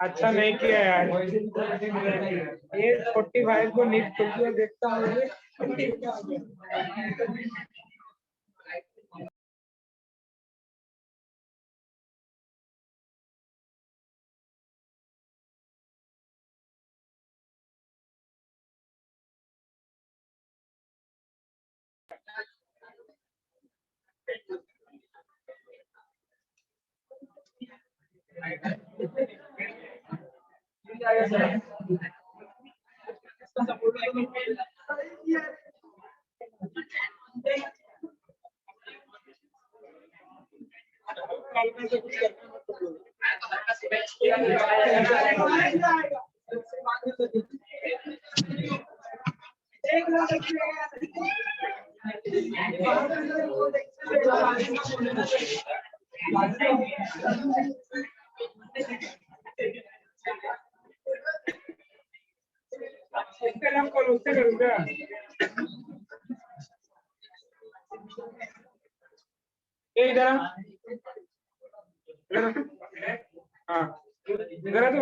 अच्छा नहीं किया यार, ये 45 को नीट खुलती देखता हूँ। इसका नाम कौन उससे करूँगा? इधर हाँ इधर आ तू।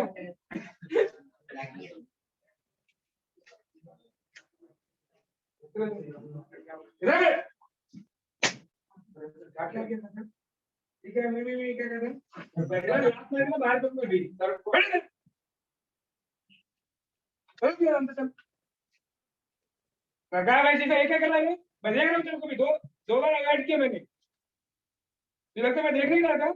ठीक है मैं क्या कर रहा हूँ बाहर तुम भी लगा भाई जी क्या कर रहा है बजेगा ना तेरे को भी दो बार अवॉइड किया मैंने, लगता मैं देख नहीं रहा था।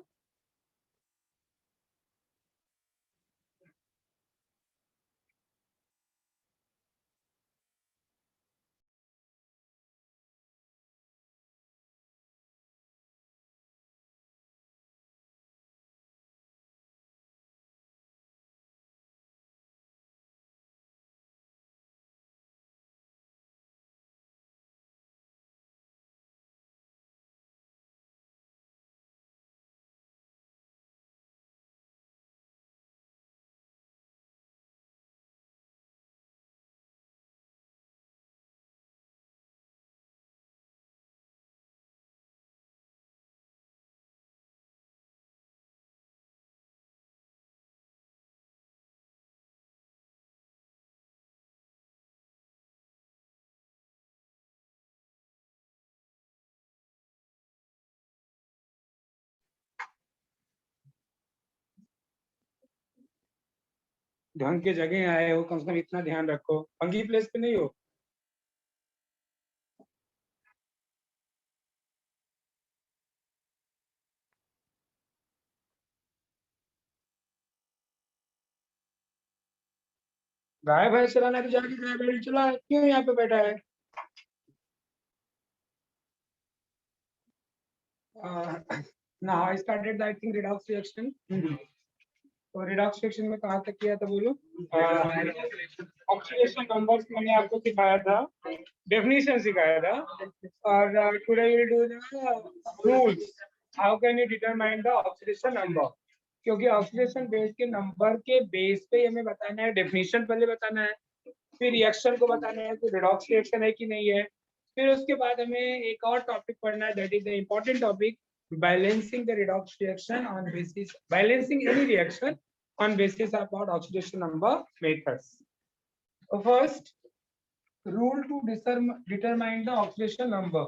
ढंग के जगह आए हो, कम से कम इतना ध्यान रखो, फंगी प्लेस पे नहीं हो। गाय भैंस चलाना तो जाके गाय बैल चला, क्यों यहाँ पे बैठा है? now I started I think redox reaction। तो रिडॉक्स रिएक्शन में कहाँ तक किया था बोलो? ऑक्सीडेशन नंबर्स मैंने आपको सिखाया था, डेफिनेशन सिखाया था, और today will do the rules, how can you determine the oxidation number. क्योंकि ऑक्सीडेशन बेस के नंबर के बेस पे हमें बताना है, डेफिनेशन पहले बताना है, फिर रिएक्शन को बताना है कि रिडॉक्स रिएक्शन है कि नहीं है, फिर उसके बाद हमें एक और टॉपिक पढ़ना है, that is the important topic, balancing the redox reaction on basis, balancing any reaction on basis about oxidation number methods. So first rule to determine the oxidation number।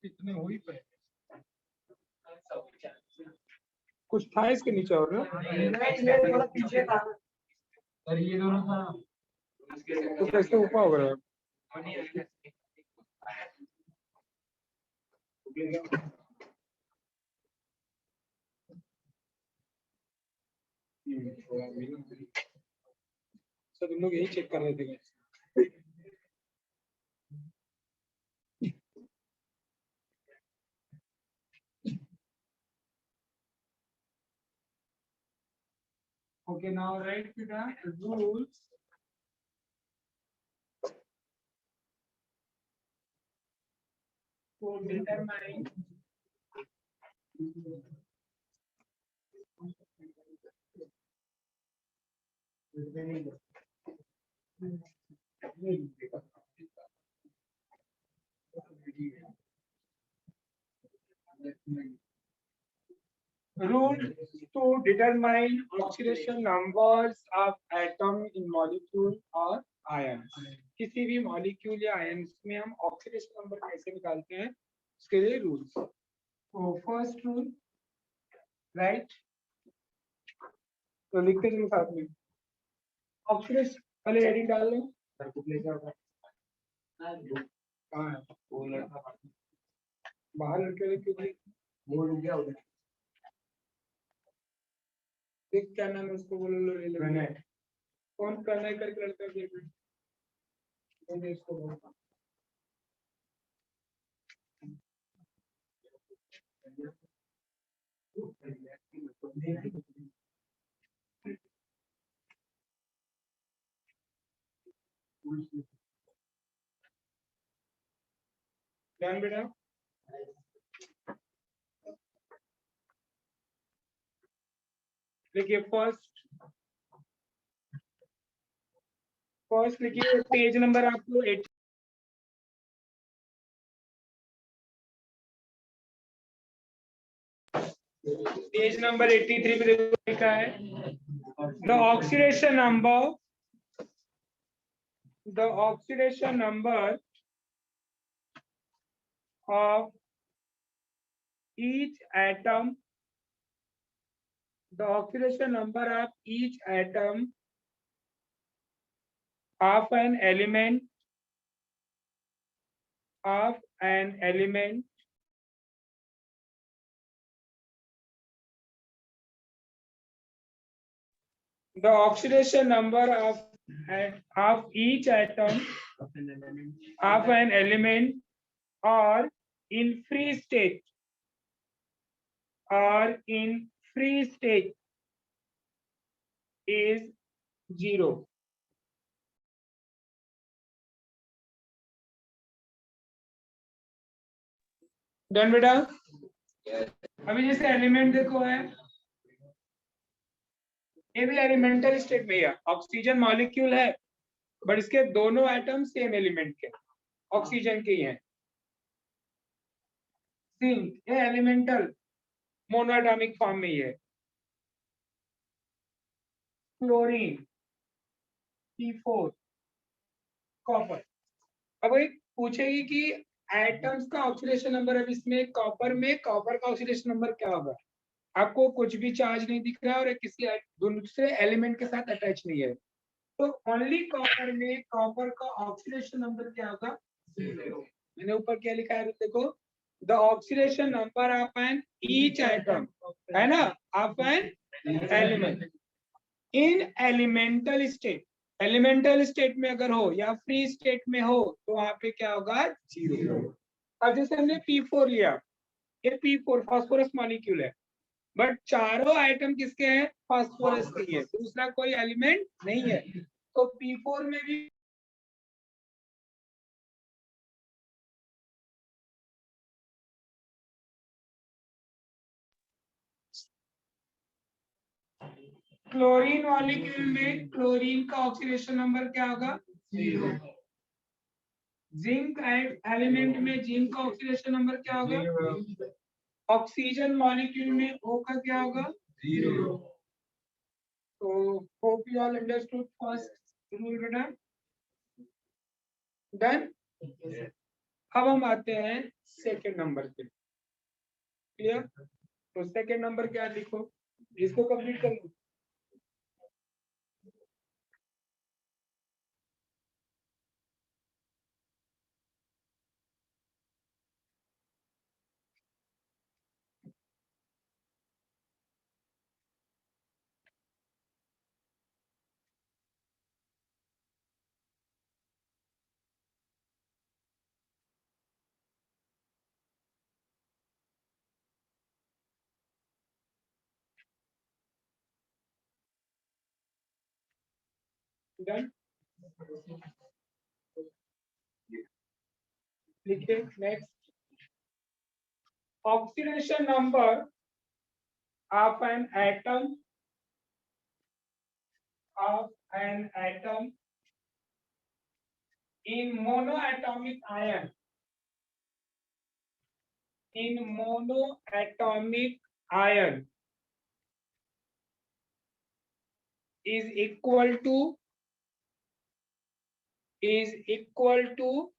इतने हो ही पे कुछ था इसके नीचे और ये थोड़ा पीछे था और ये दोनों था, तो कैसे ऊपर हो गया? तो तुम लोग यही चेक कर रहे थे? Okay, now write the rules to determine rule to determine oxidation numbers of atom in molecule or ions. किसी भी molecule या ions में हम oxidation number कैसे निकालते हैं उसके लिए rules. तो first rule, right? तो लिखते चलो साथ में. Oxidation पहले heading डाल लो. ले जाओ. कहाँ है? वो लड़का बाहर लड़के क्यों? वो रुक गया उधर. देख क्या नाम है उसको बोलो लो ले कौन प्रणय करके लड़का देख इसको बोलो ध्यान बेटा देखिए फर्स्ट लिखिए पेज नंबर आपको 8 पेज नंबर 83 पे देखो लिखा है the oxidation number of each atom the oxidation number of each atom of an element the oxidation number of each atom of an element or in free state is 0. Done बेटा अभी जैसे element देखो है ये भी elemental state में है oxygen molecule है बट इसके दोनों एटम सेम एलिमेंट के ऑक्सीजन के ही हैं जिंक ये एलिमेंटल मोनोएटॉमिक फॉर्म में ही है क्लोरीन P4 कॉपर अब एक पूछेगी कि एटम्स का ऑक्सीडेशन नंबर अब इसमें कॉपर का ऑक्सीडेशन नंबर क्या होगा आपको कुछ भी चार्ज नहीं दिख रहा है और किसी दूसरे एलिमेंट के साथ अटैच नहीं है तो ओनली कॉपर में कॉपर का ऑक्सीडेशन नंबर क्या होगा 0 मैंने ऊपर क्या लिखा है देखो the oxidation number of an each atom है ना of an element in elemental state में अगर हो या फ्री स्टेट में हो तो वहां पे क्या होगा 0 अब जैसे हमने P4 लिया ये P4 फास्फोरस मॉलिक्यूल है बट चारों आइटम किसके हैं फास्फोरस के है दूसरा कोई एलिमेंट नहीं है तो P4 में भी क्लोरीन मॉलिक्यूल में क्लोरीन का ऑक्सीडेशन नंबर क्या होगा 0 जिंक एलिमेंट में जिंक का ऑक्सीडेशन नंबर क्या होगा ऑक्सीजन मॉलिक्यूल में O का क्या होगा 0 तो hope you all understood first rule बेटा डन अब हम आते हैं सेकंड नंबर पे क्लियर तो सेकंड नंबर क्या लिखो इसको कंप्लीट कर लो डन लिखिए next oxidation number of an atom in monoatomic ion is equal to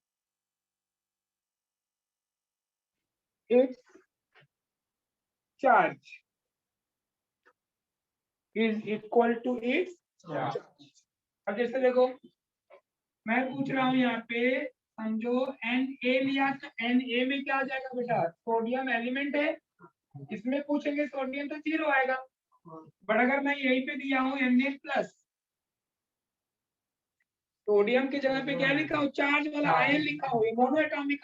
its charge, is equal to its charge. अब जैसे देखो मैं पूछ रहा हूँ यहाँ पे, समझो Na लिया तो Na में क्या आ जाएगा बेटा, सोडियम एलिमेंट है, इसमें पूछेंगे सोडियम तो 0 आएगा, बट अगर मैं यहीं पे दिया हूँ Na+, सोडियम की जगह पे क्या लिखा हो, चार्ज वाला आयन लिखा हो, मोनोएटॉमिक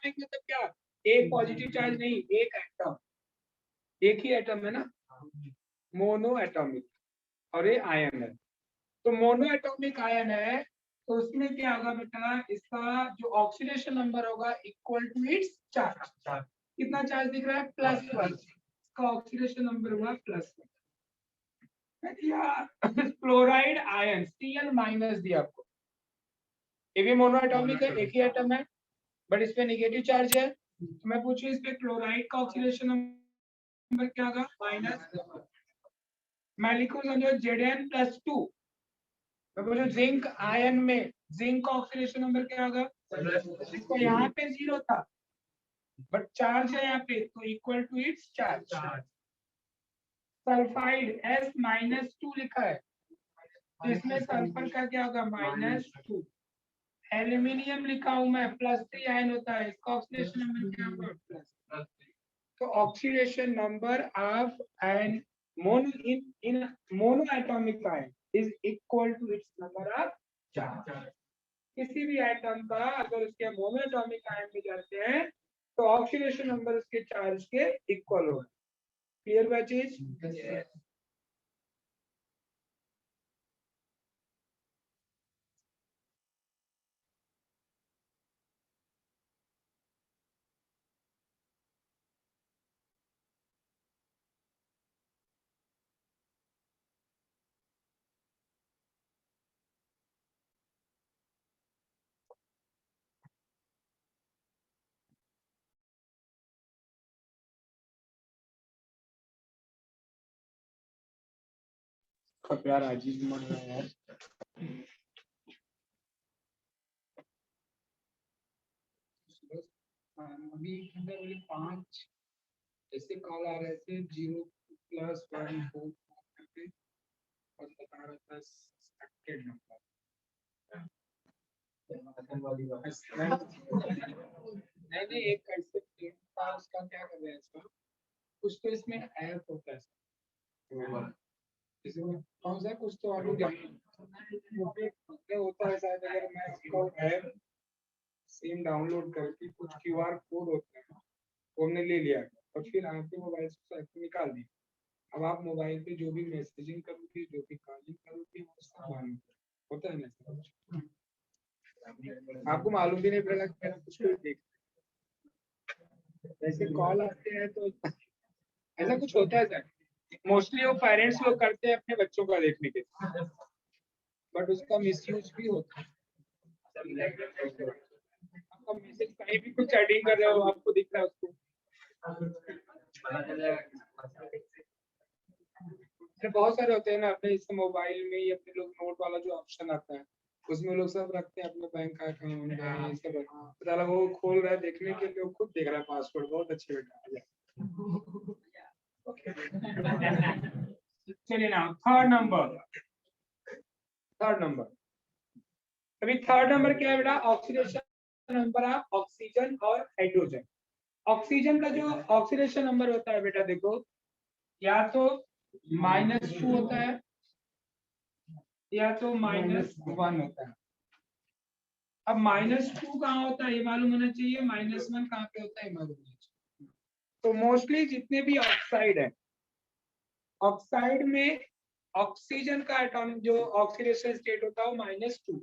मतलब क्या, एक पॉजिटिव चार्ज नहीं, एक एटम, एक ही एटम है ना, मोनोएटॉमिक, और ये आयन है, तो मोनोएटॉमिक आयन है, तो उसमें क्या होगा बेटा, इसका जो ऑक्सीडेशन नंबर होगा इक्वल टू इट्स चार्ज। कितना चार्ज दिख रहा है, +1, इसका ऑक्सीडेशन नंबर हुआ +1। क्लोराइड आयन Cl- दिया आपको, ये भी मोनोएटॉमिक है, एक ही एटम है, बट इस पे नेगेटिव चार्ज है, तो मैं पूछूं इस पे क्लोराइड का ऑक्सीडेशन नंबर क्या होगा, -, मैं लिखूं समझो Zn+2, मैं पूछूं जिंक आयन में जिंक का ऑक्सीडेशन नंबर क्या होगा, तो यहाँ पे 0 था, बट चार्ज है यहाँ पे, तो equal to its charge. Sulphide S-2 लिखा है, तो इसमें सल्फर का क्या होगा, -2। एल्यूमिनियम लिखा हूं मैं, +3 आयन होता है, इसका ऑक्सीडेशन नंबर क्या होगा, +3। तो oxidation number of an monoatomic ion is equal to its number of charge. किसी भी आइटम का अगर उसके मोनोएटॉमिक आयन में जाते हैं तो ऑक्सीडेशन नंबर उसके चार्ज के इक्वल होगा। क्लियर बात चीज? प्यार अजीब मन रहा है यार। अभी 5 ऐसे कॉल आ रहे थे, 0+1 4 और बता रहा था एक्सेप्टेड नंबर। नहीं एक कैसे प्लेट था, उसका क्या कर रहे हैं इसका, कुछ तो इसमें ऐप होता है, इसमें कौन सा कुछ तो आलू होता है शायद, अगर मैं इसका ऐप सिम डाउनलोड करके कुछ क्यूआर कोड होता है वो हमने ले लिया और फिर आपके मोबाइल से ऐप निकाल दी। अब आप मोबाइल पे जो भी मैसेजिंग करोगे, जो भी कॉलिंग करोगे, वो सब मालूम होता है ना, आपको मालूम भी नहीं पड़ेगा कि मेरा कुछ कोई देख, ऐसे कॉल आते हैं तो ऐसा कुछ होता है सर, मोस्टली वो पेरेंट्स लोग करते हैं अपने बच्चों का देखने के, बट उसका मिसयूज भी होता है। आपका मैसेज कहीं भी कुछ चैटिंग कर रहे हो, आपको दिख रहा है उसको, बहुत सारे होते हैं ना अपने इस मोबाइल में ही, अपने लोग नोट वाला जो ऑप्शन आता है उसमें लोग सब रखते हैं अपने बैंक का अकाउंट है, ये सब पता लगा वो खोल रहा है देखने के लिए, खुद देख रहा है पासवर्ड, बहुत अच्छे बेटा। चलिए ना थर्ड नंबर अभी थर्ड नंबर क्या है बेटा, ऑक्सीडेशन नंबर ऑफ ऑक्सीजन और हाइड्रोजन। ऑक्सीजन का जो ऑक्सीडेशन नंबर होता है बेटा देखो, या तो -2 होता है या तो -1 होता है। अब -2 कहाँ होता है ये मालूम होना चाहिए, -1 कहाँ पे होता है ये मालूम होना चाहिए। तो मोस्टली जितने भी ऑक्साइड है, ऑक्साइड में ऑक्सीजन का एटॉमिक जो ऑक्सीडेशन स्टेट होता है वो -2।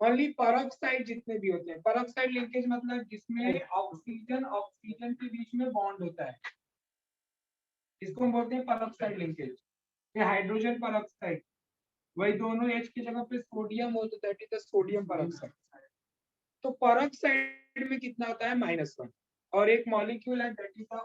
ओनली परऑक्साइड जितने भी होते हैं, परऑक्साइड लिंकेज मतलब जिसमें ऑक्सीजन ऑक्सीजन के बीच में बॉन्ड होता है, इसको हम बोलते हैं परऑक्साइड लिंकेज। ये हाइड्रोजन परऑक्साइड, वही दोनों H की जगह पे सोडियम हो तो that is the sodium peroxide. तो परऑक्साइड में कितना होता है, -1, और एक मॉलिक्यूल है दैट इज द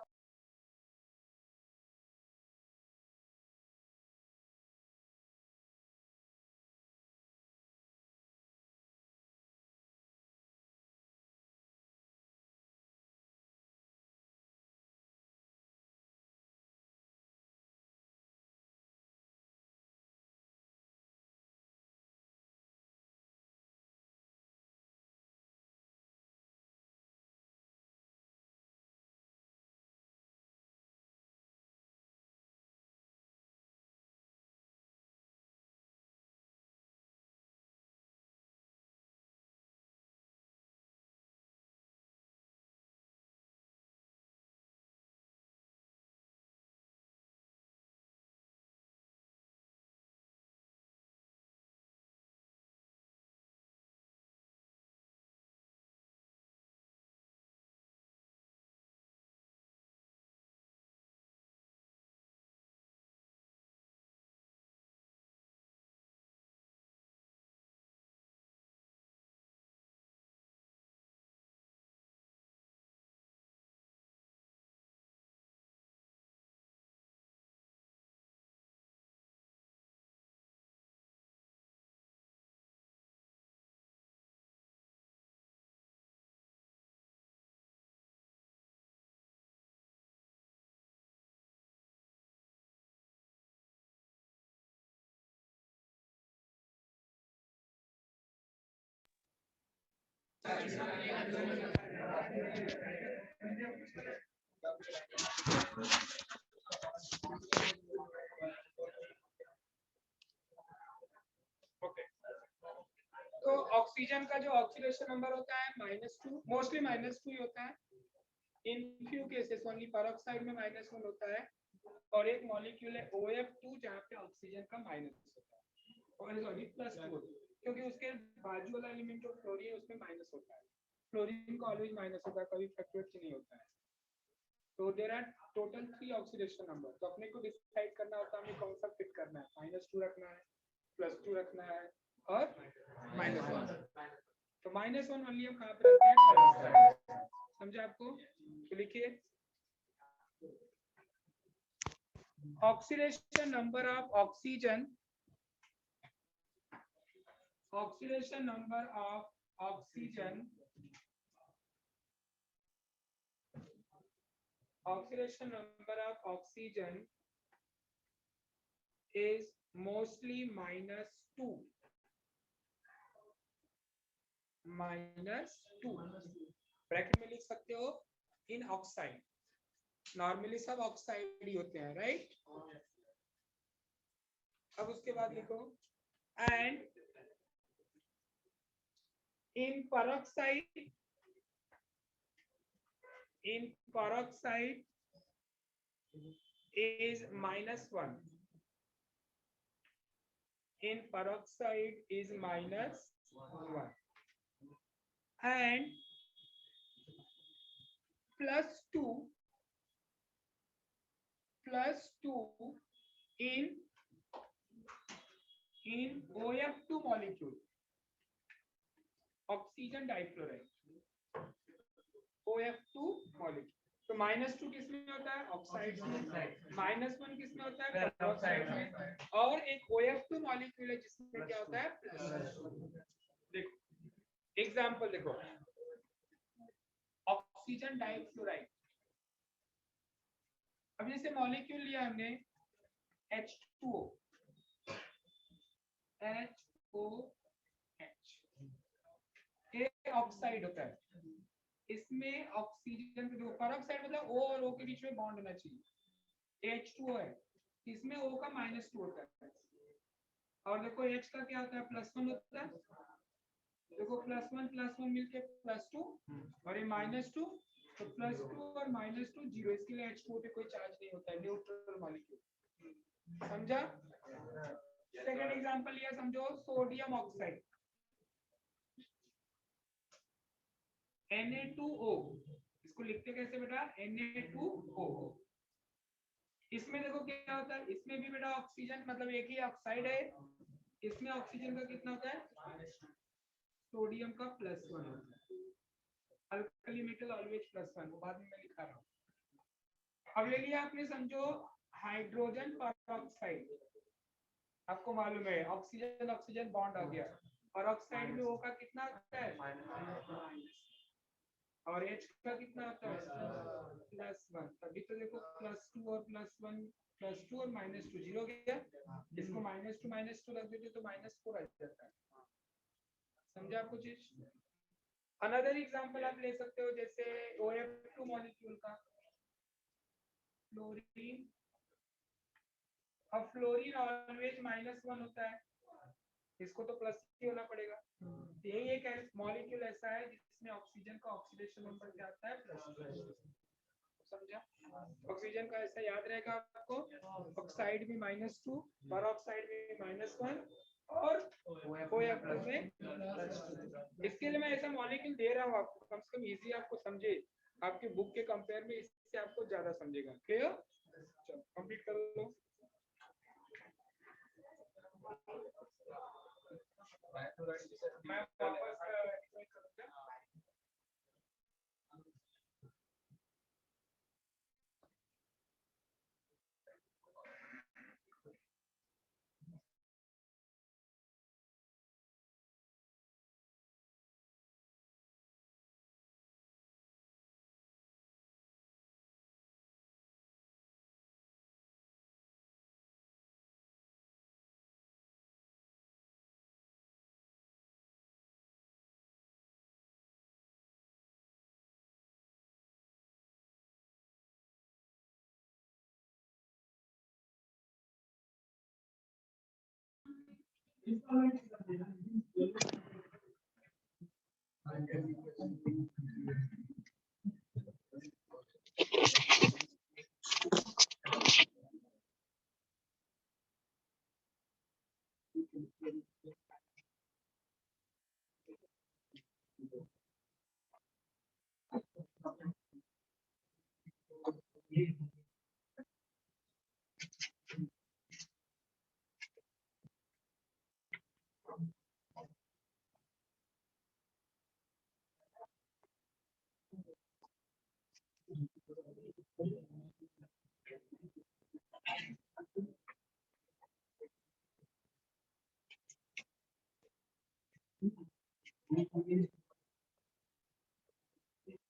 ओके, तो ऑक्सीजन का जो ऑक्सीडेशन नंबर होता है -2, मोस्टली -2 ही होता है। In few cases only peroxide में -1 होता है, और एक मॉलिक्यूल है OF2 जहाँ पे ऑक्सीजन का माइनस होता है, और सॉरी +2, क्योंकि उसके बाजू वाला एलिमेंट जो फ्लोरीन उसमें माइनस होता है। फ्लोरीन का ऑलवेज माइनस होता है, कभी फ्लक्चुएट नहीं होता है। तो there are total 3 oxidation number. तो अपने को डिसाइड करना होता है हमें कौन सा फिट करना है, -2 रखना है, +2 रखना है, और -1। तो -1 ओनली हम कहाँ पे रखते हैं, पेरोक्साइड। समझा आपको? तो लिखिए oxidation number of oxygen, oxidation number of oxygen, oxidation number of oxygen is mostly -2, -2 bracket में लिख सकते हो इन ऑक्साइड। नॉर्मली सब ऑक्साइड ही होते हैं, राइट? अब उसके बाद लिखो and in peroxide, in peroxide is -1, in peroxide is -1, and +2 in OF2 molecule, oxygen difluoride, OF2 molecule। तो -2 किसमें होता है, ऑक्साइड में, -1 किसमें होता है, पेरोक्साइड में, और एक OF2 मॉलिक्यूल है जिसमें क्या होता है, +2। देखो एग्जांपल देखो, ऑक्सीजन डाइफ्लोराइड। अब जैसे मॉलिक्यूल लिया हमने H2O, ये ऑक्साइड होता है, इसमें ऑक्सीजन को देखो, पेरोक्साइड मतलब O और O के बीच में बॉन्ड होना चाहिए। H2O है, इसमें O का -2 होता है, और देखो H का क्या होता है, +1 होता है। देखो +1 मिलके +2, और ये -2, तो +2 और -2 0, इसके लिए H2O पे कोई चार्ज नहीं होता है, न्यूट्रल मॉलिक्यूल। समझा? सेकंड एग्जांपल लिया, समझो सोडियम ऑक्साइड Na2O, इसको लिखते कैसे बेटा, Na2O। इसमें देखो क्या होता है, इसमें भी बेटा ऑक्सीजन मतलब एक ही ऑक्साइड है, इसमें ऑक्सीजन का कितना होता है, सोडियम का +1 होता है। अल्कली मेटल ऑलवेज +1, वो बाद में मैं लिखा रहा हूँ। अब ले लिया आपने, समझो हाइड्रोजन पेरोक्साइड, आपको मालूम है ऑक्सीजन ऑक्सीजन बॉन्ड आ गया, और ऑक्साइड में O का कितना होता है, और H का कितना होता है, +1। तभी तो देखो +2 और +1, +2 और -2 0 हो गया, इसको -2 रख देते तो -4 आ जाता है। समझा आपको चीज? अनदर एग्जांपल आप ले सकते हो, जैसे OF2 मॉलिक्यूल का फ्लोरीन। अब फ्लोरीन ऑलवेज -1 होता है, इसको तो प्लस ही होना पड़ेगा। यही एक मॉलिक्यूल ऐसा है जिसमें ऑक्सीजन का ऑक्सीडेशन नंबर क्या आता है, +2। समझा? ऑक्सीजन का ऐसा याद रहेगा आपको, ऑक्साइड में -2, पेरोक्साइड में -1, और OF2 में +2। इसके लिए मैं ऐसा मॉलिक्यूल दे रहा हूँ आपको, कम से कम इजी आपको समझे, आपके बुक के कंपेयर में इससे आपको ज्यादा समझेगा। क्लियर? चलो कंप्लीट कर लो। मैं वापस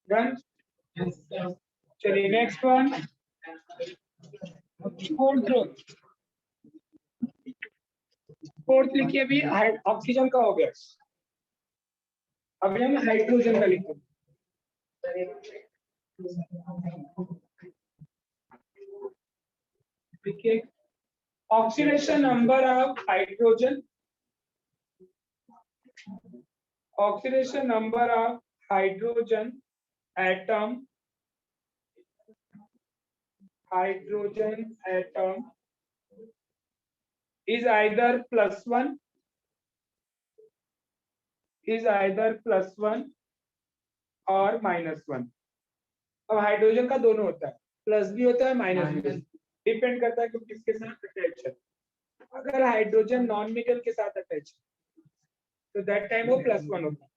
डन। चलिए नेक्स्ट वन, फोर्थ लिखिए। अभी ऑक्सीजन का हो गया, अभी हम हाइड्रोजन का लिखेंगे। देखिए oxidation number of hydrogen, oxidation number of hydrogen atom, hydrogen atom is either +1, is either +1 और -1। अब हाइड्रोजन का दोनों होता है, प्लस भी होता है माइनस भी होता है, डिपेंड करता है कि किसके साथ अटैच है। अगर हाइड्रोजन नॉन मेटल के साथ अटैच है तो दैट टाइम वो +1 होता है,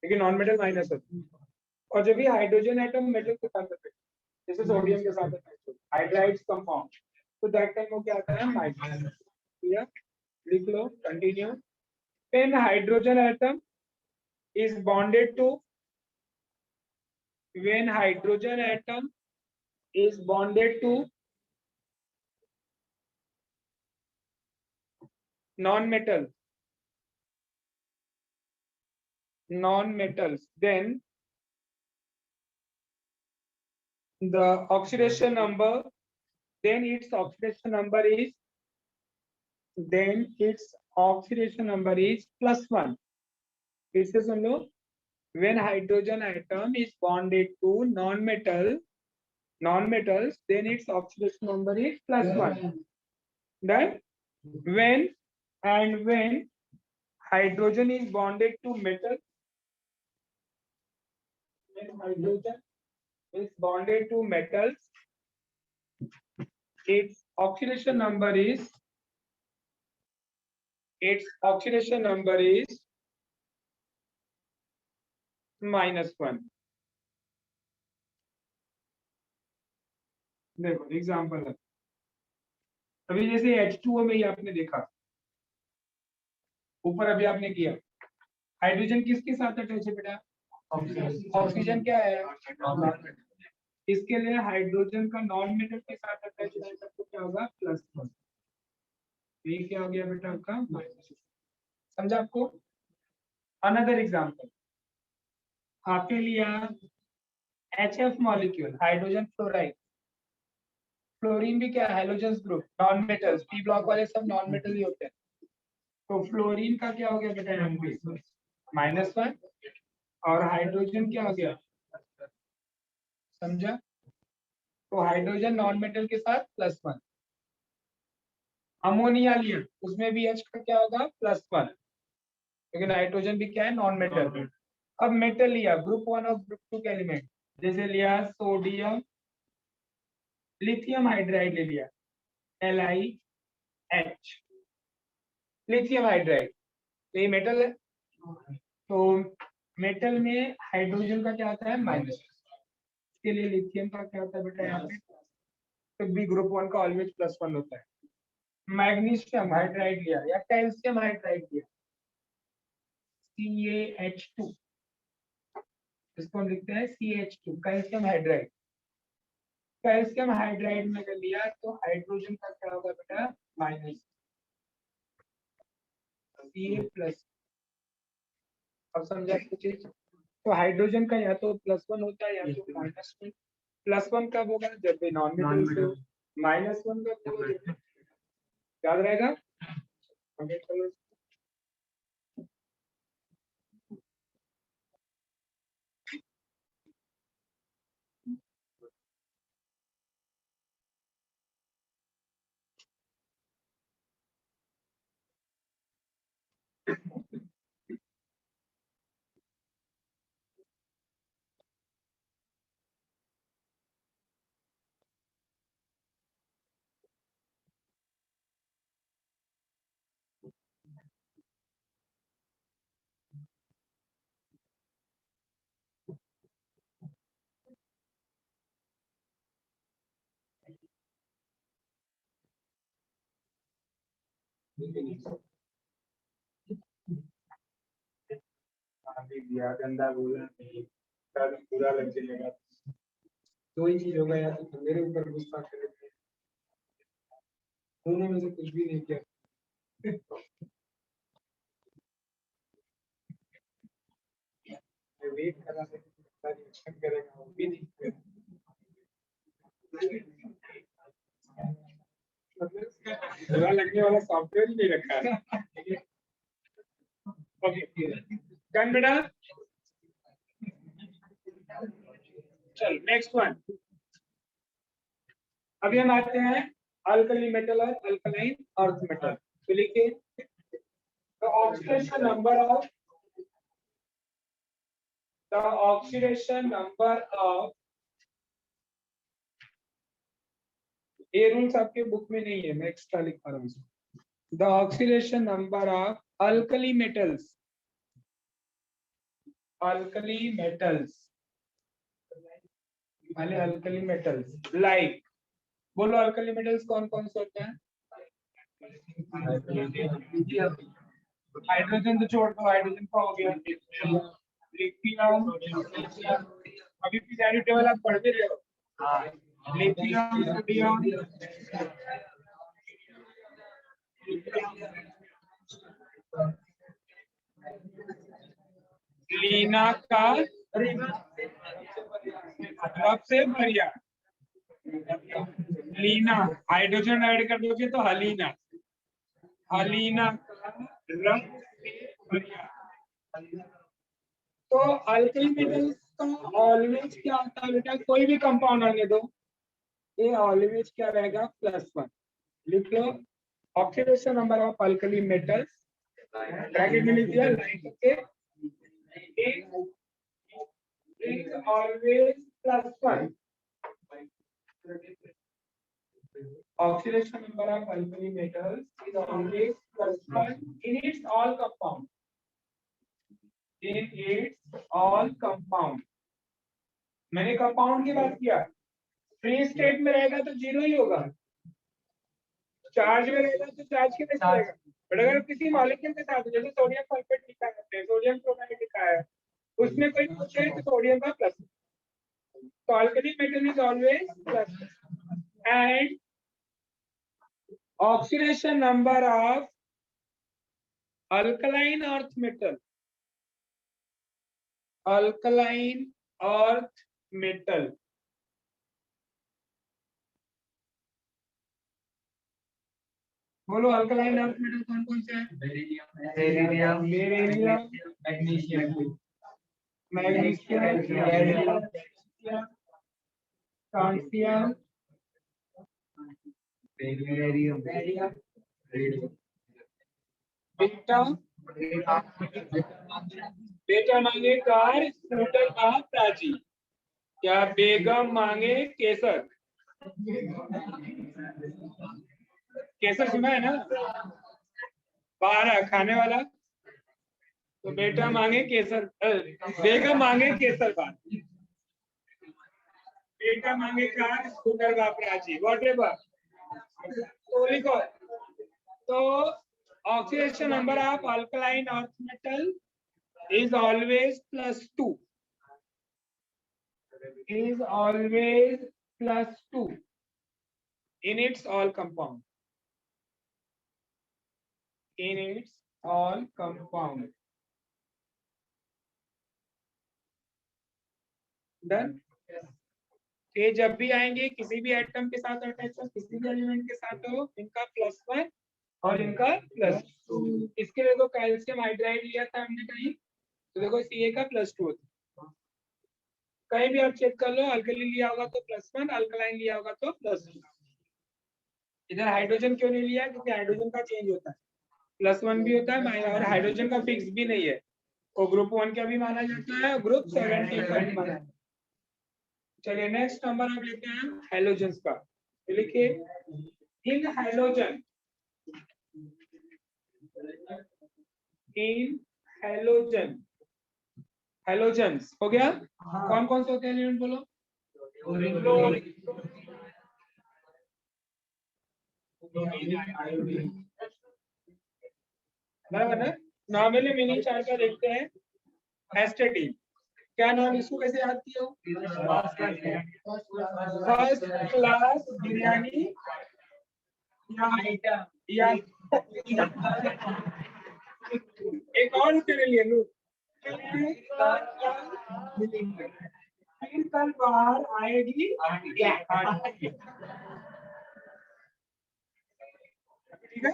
लेकिन नॉन मेटल माइनस होता है। और जब भी हाइड्रोजन एटम मेटल के साथ अटैच, जैसे सोडियम के साथ अटैच हो, हाइड्राइड्स कंपाउंड, तो दैट टाइम वो क्या आता है, माइनस। क्लियर, लिख लो, continue. When hydrogen atom is bonded to, when hydrogen atom is bonded to non-metals, then the oxidation number, then its oxidation number is, then its oxidation number is +1। फिर से सुन लो, when hydrogen atom is bonded to non-metals, then its oxidation number is +1। Then when hydrogen is bonded to metal, when hydrogen is bonded to metals, its oxidation number is, -1। देखो example है, अभी जैसे H2O में ही आपने देखा, ऊपर अभी आपने किया, हाइड्रोजन किसके साथ अटैच है बेटा, ऑक्सीजन क्या है, इसके लिए हाइड्रोजन का नॉन मेटल के साथ अटैच रहेगा तो क्या होगा, +1। ये क्या हो गया बेटा आपका, समझा आपको। अनदर एग्जांपल आपने लिया HF molecule, hydrogen fluoride, fluorine भी क्या है, halogen group, non metals, P block वाले सब नॉन मेटल ही होते हैं। तो फ्लोरीन का क्या हो गया बेटा, यहाँ पे -1, और हाइड्रोजन क्या हो गया, समझा। तो हाइड्रोजन नॉन मेटल के साथ +1। अमोनिया लिया, उसमें भी H का क्या होगा, +1, लेकिन हाइड्रोजन भी क्या है, नॉन मेटल। अब मेटल लिया, ग्रुप 1 और ग्रुप 2 के एलिमेंट, जैसे लिया सोडियम, लिथियम हाइड्राइड ले लिया, LiH, लिथियम हाइड्राइड, तो ये मेटल है। तो मेटल में हाइड्रोजन का क्या आता है, माइनस, इसके लिए लिथियम का क्या होता है बेटा, यहाँ पे तो भी ग्रुप 1 का ऑलवेज +1 होता है। मैग्नीशियम हाइड्राइड लिया या कैल्शियम हाइड्राइड लिया, CaH2, इसको हम लिखते हैं CH2, calcium hydride. Calcium hydride में अगर लिया तो हाइड्रोजन का क्या होगा बेटा, माइनस, Ca+। अब समझा कुछ चीज। तो हाइड्रोजन का या तो +1 होता है या तो -1। +1 कब होगा, जब भी नॉन मेटल से, -1 कब होगा, याद रहेगा। आगे चलो। अभी दिया गंदा बोला नहीं, कल पूरा लग जाएगा। दो ही चीज होगा, या तो मेरे ऊपर गुस्सा करेंगे, दोनों में से कुछ भी नहीं किया। मैं वेट कर रहा था कि कितना रिएक्शन करेगा, वो भी नहीं किया। बुरा लगने वाला सॉफ्टवेयर ही नहीं रखा है। ओके, डन बेटा। चल नेक्स्ट वन। अभी हम आते हैं अल्कली मेटल और अल्कलाइन अर्थ मेटल। तो लिखिए the oxidation number of ये रूल्स आपके बुक में नहीं है, मैं एक्स्ट्रा लिख पा रहा हूँ। The oxidation number of alkali metals like, बोलो अल्कली मेटल्स कौन कौन से होते हैं? हाइड्रोजन तो छोड़ दो, हाइड्रोजन का हो गया। लिथियम, अभी पीरियोडिक टेबल आप पढ़ भी रहे हो। लिथियम, सोडियम, लीना का रब से बढ़िया। लीना हाइड्रोजन ऐड कर दोगे तो हलीना, हलीना का रब से बढ़िया। तो अल्कली मेटल्स का ऑलवेज क्या होता है बेटा? कोई भी कंपाउंड आने दो, ये ऑलवेज क्या रहेगा? +1। लिख लो oxidation number of alkali metals, bracket में लिख दिया, लाइक के is always +1. Oxidation number of alkali metals is always +1 in its all compound. In its all compound. मैंने कंपाउंड की बात किया, फ्री स्टेट में रहेगा तो 0 ही होगा, चार्ज में रहेगा तो चार्ज के बेस रहेगा। बट अगर किसी मॉलिक्यूल के साथ, जैसे सोडियम सल्फेट लिखा है, सोडियम क्लोराइड लिखा है, उसमें कोई पूछे तो सोडियम का प्लस, तो alkali metal is always plus. And oxidation number of alkaline earth metal, alkaline earth metal, बोलो अल्कलाइन अर्थ मेटल कौन कौन से हैं? बेरिलियम, मैग्नीशियम, फ्रांसियम, बेटा, बेटा मांगे कार, स्कूटर का प्राची, क्या बेगम मांगे केसर? केसर सुना है ना, 12 खाने वाला। तो बेटा मांगे केसर, बेगम मांगे केसर बात, बेटा मांगे कार, स्कूटर का प्राची, व्हाटएवर। तो लिखो, तो oxidation number of alkaline earth metal is always +2, is always +2 in its all compound, in its all compound. Done? ये जब भी आएंगे किसी भी एटम के साथ अटैच हो, किसी भी एलिमेंट के साथ हो, इनका +1 और इनका +2। इसके लिए तो कैल्शियम हाइड्राइड लिया था हमने कहीं, तो देखो Ca का +2 होता है। कहीं भी आप चेक कर लो, अल्कली लिया होगा तो +1, अल्कलाइन लिया होगा तो +2। इधर हाइड्रोजन क्यों नहीं लिया? क्योंकि हाइड्रोजन का चेंज होता है, +1 भी होता है और हाइड्रोजन का फिक्स भी नहीं है, वो ग्रुप 1 का भी माना जाता है, ग्रुप 17 का भी माना जाता है। चलिए नेक्स्ट नंबर आप लेते हैं हैलोजेंस का। तो लिखिए इन हैलोजन, इन हैलोजन, हैलोजेंस हो गया। कौन कौन से होते हैं एलिमेंट बोलो? बराबर है। नॉर्मली मीनिंग चार्ट का देखते हैं एस्टेटिक, क्या नाम, इसको कैसे याद किया हो? फर्स्ट क्लास बिरयानी या एक और तेरे लिए लू, फिर कल बाहर आएगी ठीक है।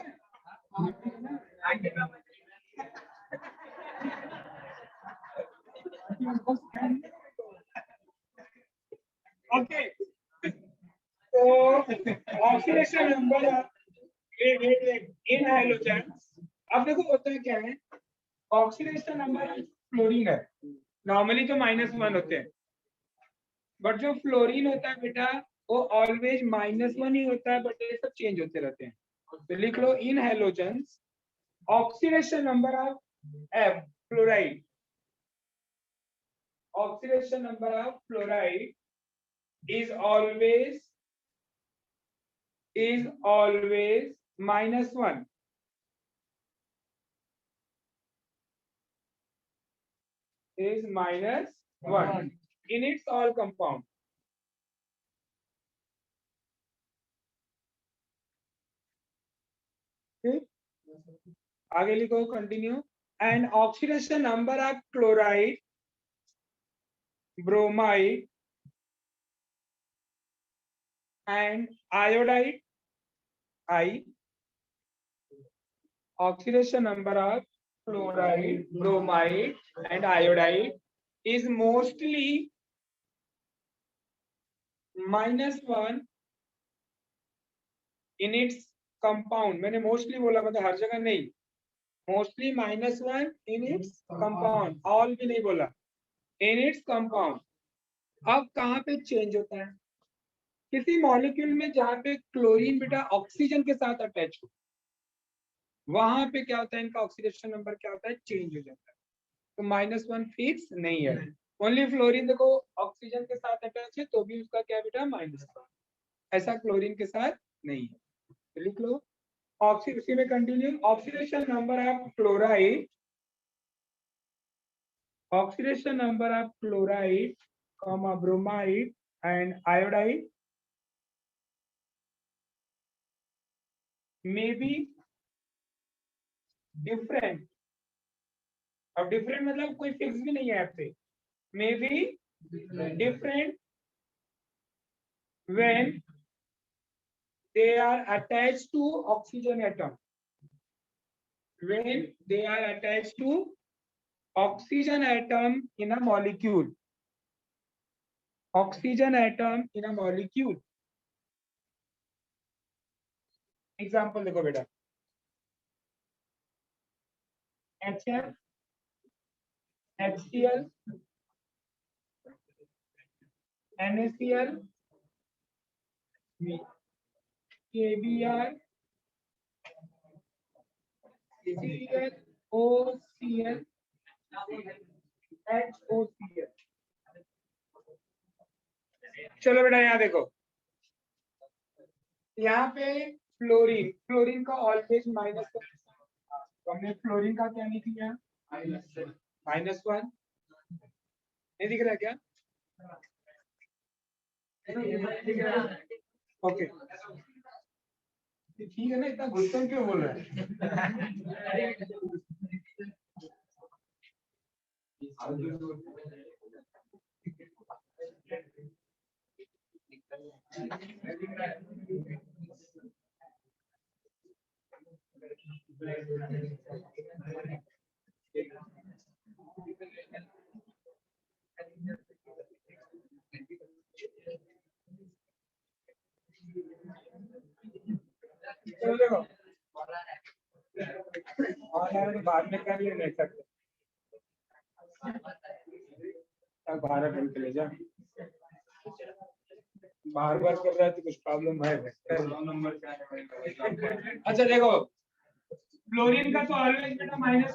ओके, तो ऑक्सीडेशन नंबर इन हैलोजन, अब देखो होता है क्या है, ऑक्सीडेशन नंबर फ्लोरीन है, नॉर्मली तो -1 होते हैं, बट जो फ्लोरीन होता है बेटा वो ऑलवेज -1 ही होता है, बट ये सब चेंज होते रहते हैं। तो लिख लो इन halogens oxidation number of F fluoride, oxidation number of fluoride is always -1, is -1 in its all compound. ठीक, आगे लिखो continue. And oxidation number of chloride, bromide and iodide, I, oxidation number of fluoride, bromide and iodide is mostly -1 in its compound. मैंने mostly बोला, मतलब हर जगह नहीं, mostly -1 in its compound, all भी नहीं बोला, in its compound। अब कहाँ पे चेंज होता है? किसी मॉलिक्यूल में जहाँ पे क्लोरीन बेटा ऑक्सीजन के साथ अटैच हो, वहां पे क्या होता है, इनका ऑक्सीडेशन नंबर क्या होता है, चेंज हो जाता है। तो -1 फिक्स नहीं है, ओनली फ्लोरीन देखो ऑक्सीजन के साथ अटैच है तो भी उसका क्या बेटा -1, ऐसा क्लोरीन के साथ नहीं है। तो लिख लो उसी में continue, oxidation number of chloride, oxidation number of chloride comma bromide and iodide may be different. अब डिफरेंट मतलब कोई फिक्स भी नहीं है आपसे, may be different when they are attached to oxygen atom, when they are attached to oxygen atom in a molecule, oxygen atom in a molecule। Example देखो बेटा, HF, HCl, NaCl, KBr, CCl, OCl, HOCl। चलो बेटा यहाँ देखो, यहाँ पे fluorine, fluorine का always minus, तो हमने फ्लोरीन का क्या लिख लिया, -1, नहीं दिख रहा क्या? ओके ठीक है ना, इतना गुस्सा क्यों बोल रहा है? तो देखो और यार तो बाद में कर लेने सकते बाहर बन के ले जा बार बार कर रहा है तो कुछ प्रॉब्लम है नंबर क्या है अच्छा देखो क्लोरीन का तो ऑलवेज बेटा माइनस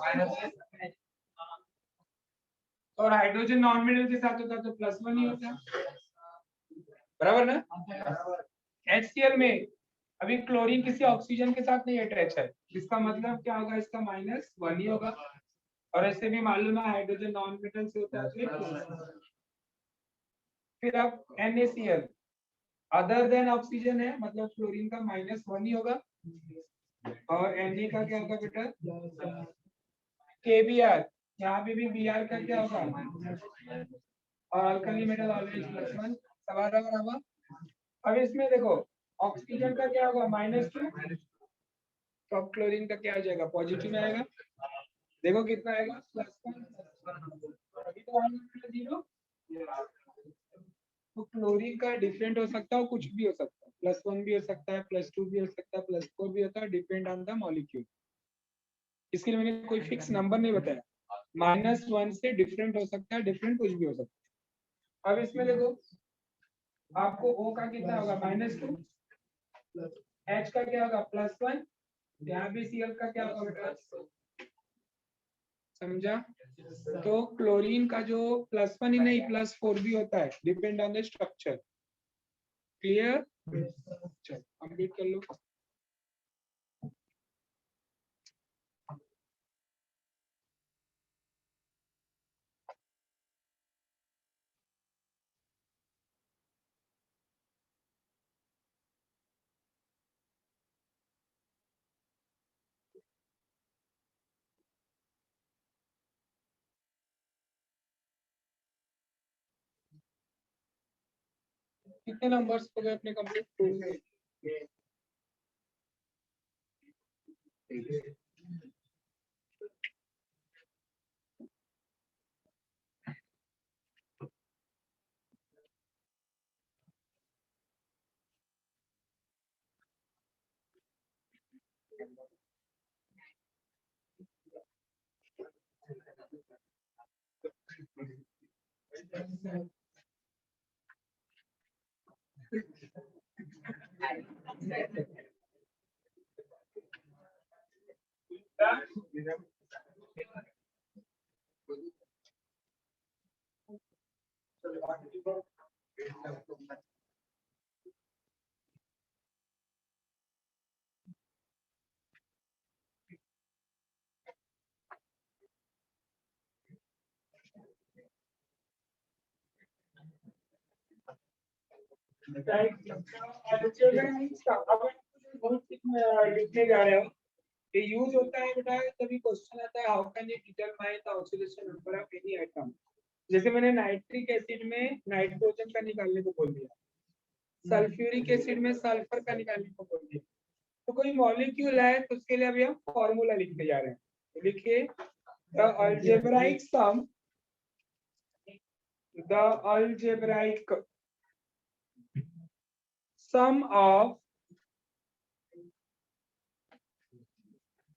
और हाइड्रोजन नॉन मेटल के साथ होता तो +1 ही होता बराबर ना HCl में अभी क्लोरीन किसी ऑक्सीजन के साथ नहीं अटैच है इसका मतलब क्या होगा इसका -1 ही होगा और ऐसे भी मालूम है हाइड्रोजन नॉन मेटल से होता है फिर अब NaCl अदर देन ऑक्सीजन है मतलब क्लोरीन का -1 ही होगा और Na का क्या होगा बेटा KBr यहाँ पे भी Br का क्या होगा और अल्कली मेटल ऑलवेज +1 सवाल बराबर अब इसमें देखो ऑक्सीजन का क्या होगा -2 तो अब क्लोरीन का क्या आ जाएगा पॉजिटिव में आएगा देखो कितना आएगा +1 अभी तो 0 तो क्लोरीन का डिफरेंट हो सकता है कुछ भी हो सकता है +1 भी हो सकता है +2 भी हो सकता है +4 भी होता है डिपेंड ऑन द मॉलिक्यूल इसके लिए मैंने कोई फिक्स नंबर नहीं बताया -1 से डिफरेंट हो सकता है डिफरेंट कुछ भी हो सकता है अब इसमें देखो आपको O का कितना होगा -2 H का क्या होगा +1 यहाँ भी Cl का क्या होगा बेटा समझा तो क्लोरीन का जो +1 ही नहीं +4 भी होता है depend on the structure clear चलो कंप्लीट कर लो कितने नंबर्स हो गए अपने कंप्लीट लिखने जा रहे हो ये यूज होता है बेटा तभी क्वेश्चन आता है how can you determine the oxidation number of any atom जैसे मैंने नाइट्रिक एसिड में नाइट्रोजन का निकालने को बोल दिया सल्फ्यूरिक एसिड में सल्फर का निकालने को बोल दिया तो कोई मॉलिक्यूल है तो उसके लिए अभी हम फॉर्मूला लिखने जा रहे हैं तो लिखिए the algebraic sum of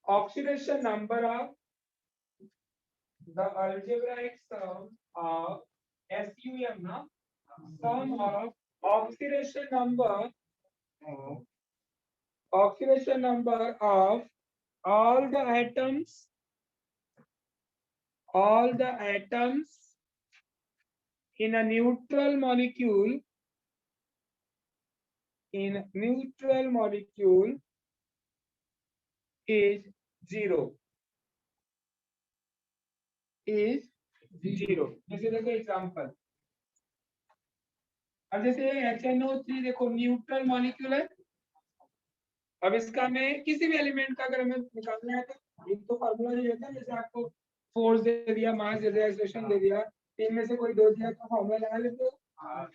oxidation number of the algebraic sum of SUM now sum of oxidation number of all the atoms in a neutral molecule is 0 जैसे देखो एग्जांपल अब जैसे HNO3 देखो न्यूट्रल मॉलिक्यूल है अब इसका में किसी भी एलिमेंट का अगर हमें निकालना है तो एक तो फार्मूला जो होता है जैसे आपको फोर्स दे दिया मास दे दिया एक्सेलरेशन दे दिया तीन में से कोई दो दिया तो फार्मूला लगा लेते हो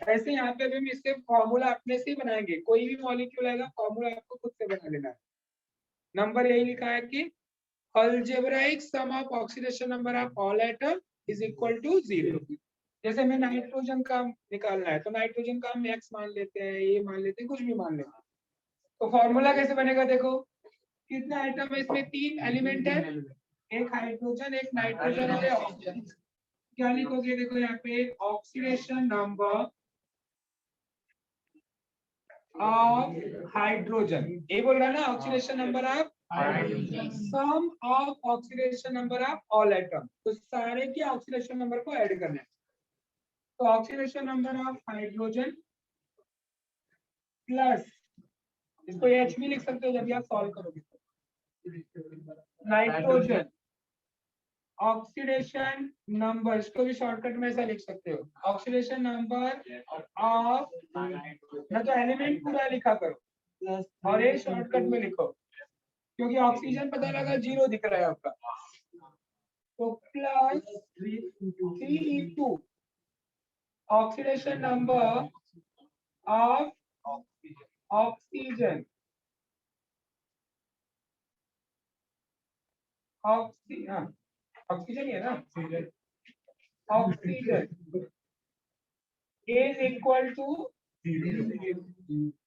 ऐसे यहाँ पे भी हम इसके फार्मूला अपने से ही बनाएंगे कोई भी मॉलिक्यूल आएगा फार्मूला आपको खुद से बना लेना है नंबर यही लिखा है कि algebraic sum of oxidation number of all atom is equal to 0। जैसे हमें नाइट्रोजन का निकालना है तो नाइट्रोजन का हम एक्स मान लेते हैं, ये मान लेते हैं, कुछ भी मान लेते हैं। तो फॉर्मूला कैसे बनेगा, देखो कितने आइटम है इसमें, 3 एलिमेंट है, एक हाइड्रोजन, एक नाइट्रोजन और एक ऑक्सीजन। क्या लिखोगे, देखो यहाँ पे ऑक्सीडेशन नंबर ऑफ हाइड्रोजन, ये बोल रहा है ना, oxidation number of sum of oxidation number of all atom, तो सारे के ऑक्सीडेशन नंबर को ऐड करना है। तो oxidation number of hydrogen plus, इसको एच भी लिख सकते हो जब भी आप सॉल्व करोगे, नाइट्रोजन ऑक्सीडेशन नंबर, इसको भी शॉर्टकट में ऐसा लिख सकते हो, ऑक्सीडेशन नंबर ऑफ, ना तो एलिमेंट पूरा लिखा करो और ये शॉर्टकट में लिखो, क्योंकि ऑक्सीजन पता लगा 0 दिख रहा है आपका, तो plus 3 into oxidation number of oxygen, oxygen ही है ना, ऑक्सीजन इज इक्वल टू,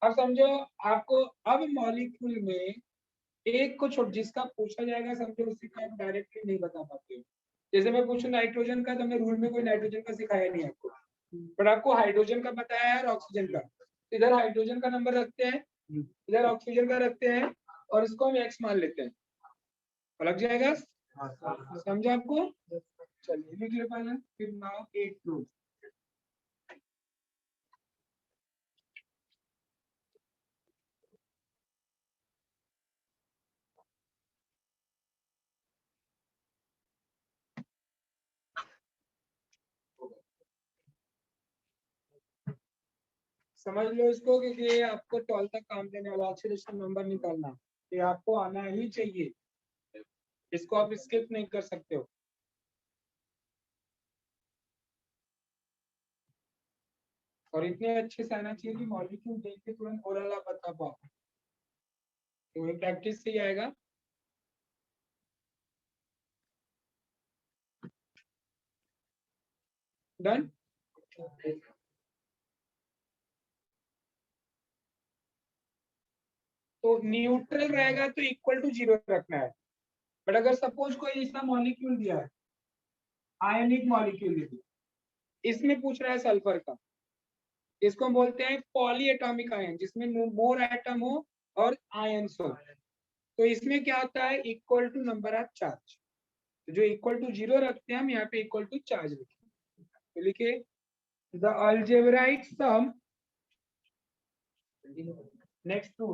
अब समझो आपको, अब मॉलिक्यूल में एक को छोड़, जिसका पूछा जाएगा समझो उसी का आप डायरेक्टली नहीं बता पाते हो। जैसे मैं पूछूं नाइट्रोजन का, तो हमने रूल में कोई नाइट्रोजन का सिखाया नहीं आपको, पर आपको हाइड्रोजन का बताया है और ऑक्सीजन का, तो इधर हाइड्रोजन का नंबर रखते हैं, इधर ऑक्सीजन का रखते हैं, और इसको हम एक्स मान लेते हैं, लग जाएगा, समझा आपको। चलिए लिख ले पहले, फिर नाउ 8 प्रूफ। समझ लो इसको, क्योंकि ये आपको 12 तक काम देने वाला ऑक्सीडेशन नंबर निकालना, ये आपको आना ही चाहिए, इसको आप स्किप नहीं कर सकते हो। और इतने अच्छे से आना चाहिए कि मॉलिक्यूल देख के तुरंत ओरल आप बता पाओ, तो ये प्रैक्टिस से ही आएगा। डन। तो न्यूट्रल रहेगा तो इक्वल टू 0 रखना है, बट अगर सपोज कोई ऐसा मॉलिक्यूल दिया है, आयनिक मॉलिक्यूल दिया, इसमें पूछ रहा है सल्फर का, इसको हम बोलते हैं पॉली एटॉमिक आयन, जिसमें मोर एटम हो और आयन्स हो, तो इसमें क्या होता है, equal to number of charge, तो जो इक्वल टू 0 रखते हैं हम यहाँ पे इक्वल टू चार्ज लिखे, तो लिखे the algebraic sum, next two,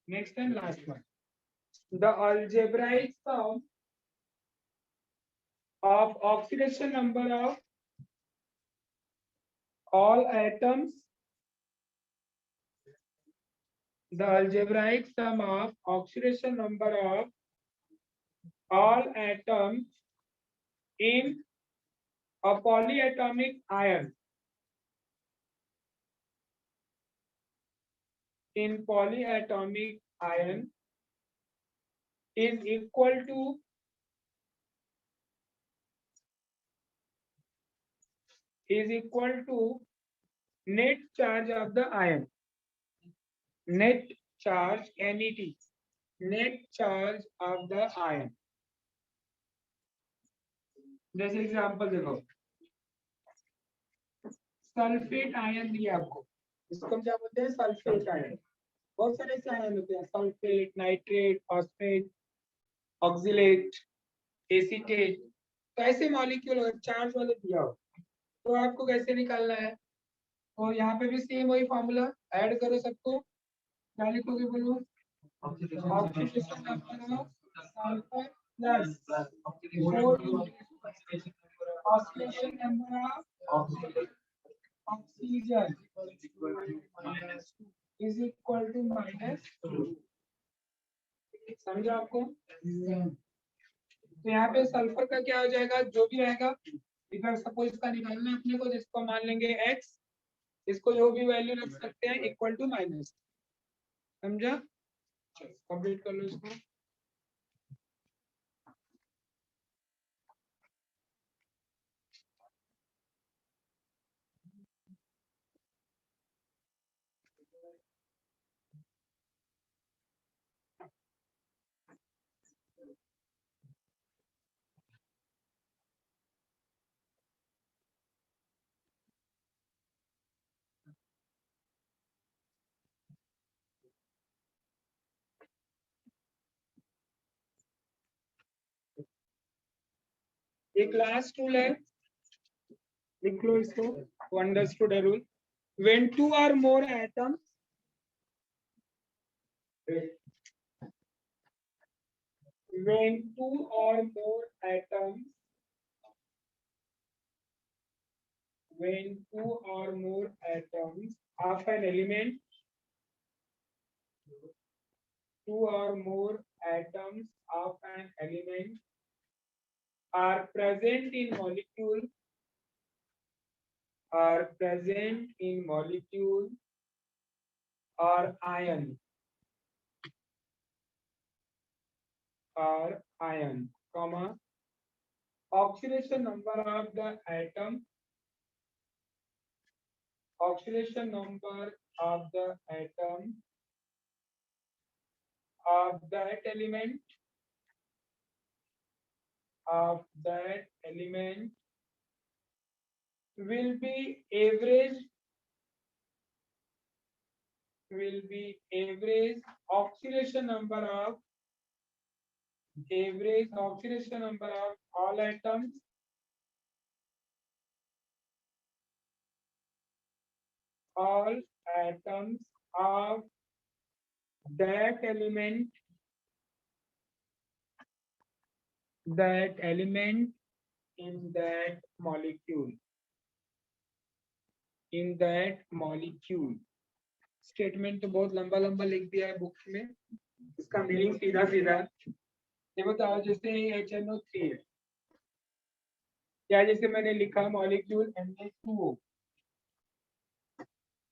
next and last one, the algebraic sum of oxidation number of all atoms, the algebraic sum of oxidation number of all atoms in a polyatomic ion, in polyatomic ion is equal to net charge of the ion, net charge, NET, net charge of the ion। जैसे example देखो, sulphate ion दिया आपको, इसको हम क्या बोलते हैं, sulphate ion, बहुत सारे ऐसे आयन होते हैं, sulphate, nitrate, phosphate, oxalate, acetate, तो ऐसे मॉलिक्यूल अगर चार्ज वाले दिया हो तो आपको कैसे निकालना है, तो यहाँ पे भी सेम वही फॉर्मूला, ऐड करो सबको, क्या लिखोगे बोलो, oxidation number of sulphur plus oxidation number of oxygen is equal to minus, समझा आपको। तो यहाँ पे सल्फर का क्या हो जाएगा, जो भी रहेगा, इधर सपोज इसका निकालना है अपने को, जिसको मान लेंगे x, इसको जो भी वैल्यू रख सकते हैं इक्वल टू माइनस, समझा। कंप्लीट कर लो इसको। ये क्लास टूल है, लिख लो इसको। अंडरस्टूड है rule. When two or more atoms, when two or more atoms, when two or more atoms of an element, two or more atoms of an element are present in molecule, are present in molecule or ion, or ion, comma, oxidation number of the atom, oxidation number of the atom of that element, of that element will be average, will be average oxidation number of, average oxidation number of all atoms, all atoms of that element, that element in that molecule, in that molecule। Statement तो बहुत लंबा लंबा लिख दिया है book में, इसका meaning सीधा सीधा ये बताओ। जैसे HNO3 है, या जैसे मैंने लिखा मॉलिक्यूल Na2O,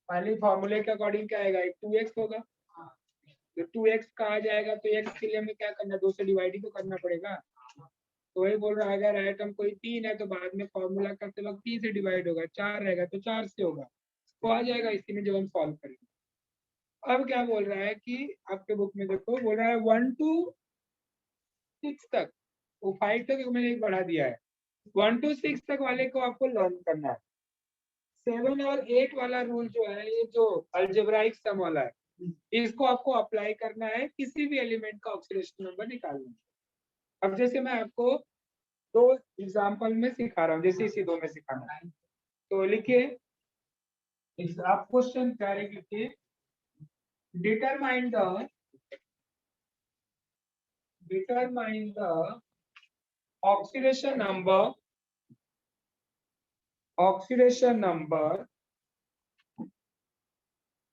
पहले फॉर्मूले के अकॉर्डिंग क्या आएगा, 2x होगा। तो 2x कहा जाएगा तो x के लिए हमें क्या करना, 2 से डिवाइड ही तो करना पड़ेगा। तो वही बोल रहा है, अगर एटम कोई 3 है तो बाद में फॉर्मूला करते वक्त 3 से डिवाइड होगा, 4 रहेगा तो 4 से होगा, तो आ जाएगा इसी में जब हम सॉल्व करेंगे। अब क्या बोल रहा है कि आपके बुक में देखो, बोल रहा है 1 to 6 तक, वो 5 तक मैंने एक बढ़ा दिया है, 1 to 6 तक वाले को आपको लर्न करना है। 7 और 8 वाला रूल जो है, ये जो अलजेब्राइक सम वाला है, इसको आपको अप्लाई करना है, किसी भी एलिमेंट का ऑक्सीडेशन नंबर निकालना है। अब जैसे मैं आपको 2 एग्जाम्पल में सिखा रहा हूँ, जैसे इसी 2 में सिखाना है, तो लिखिए, आप क्वेश्चन डायरेक्ट लिखिए, determine the oxidation number, oxidation number,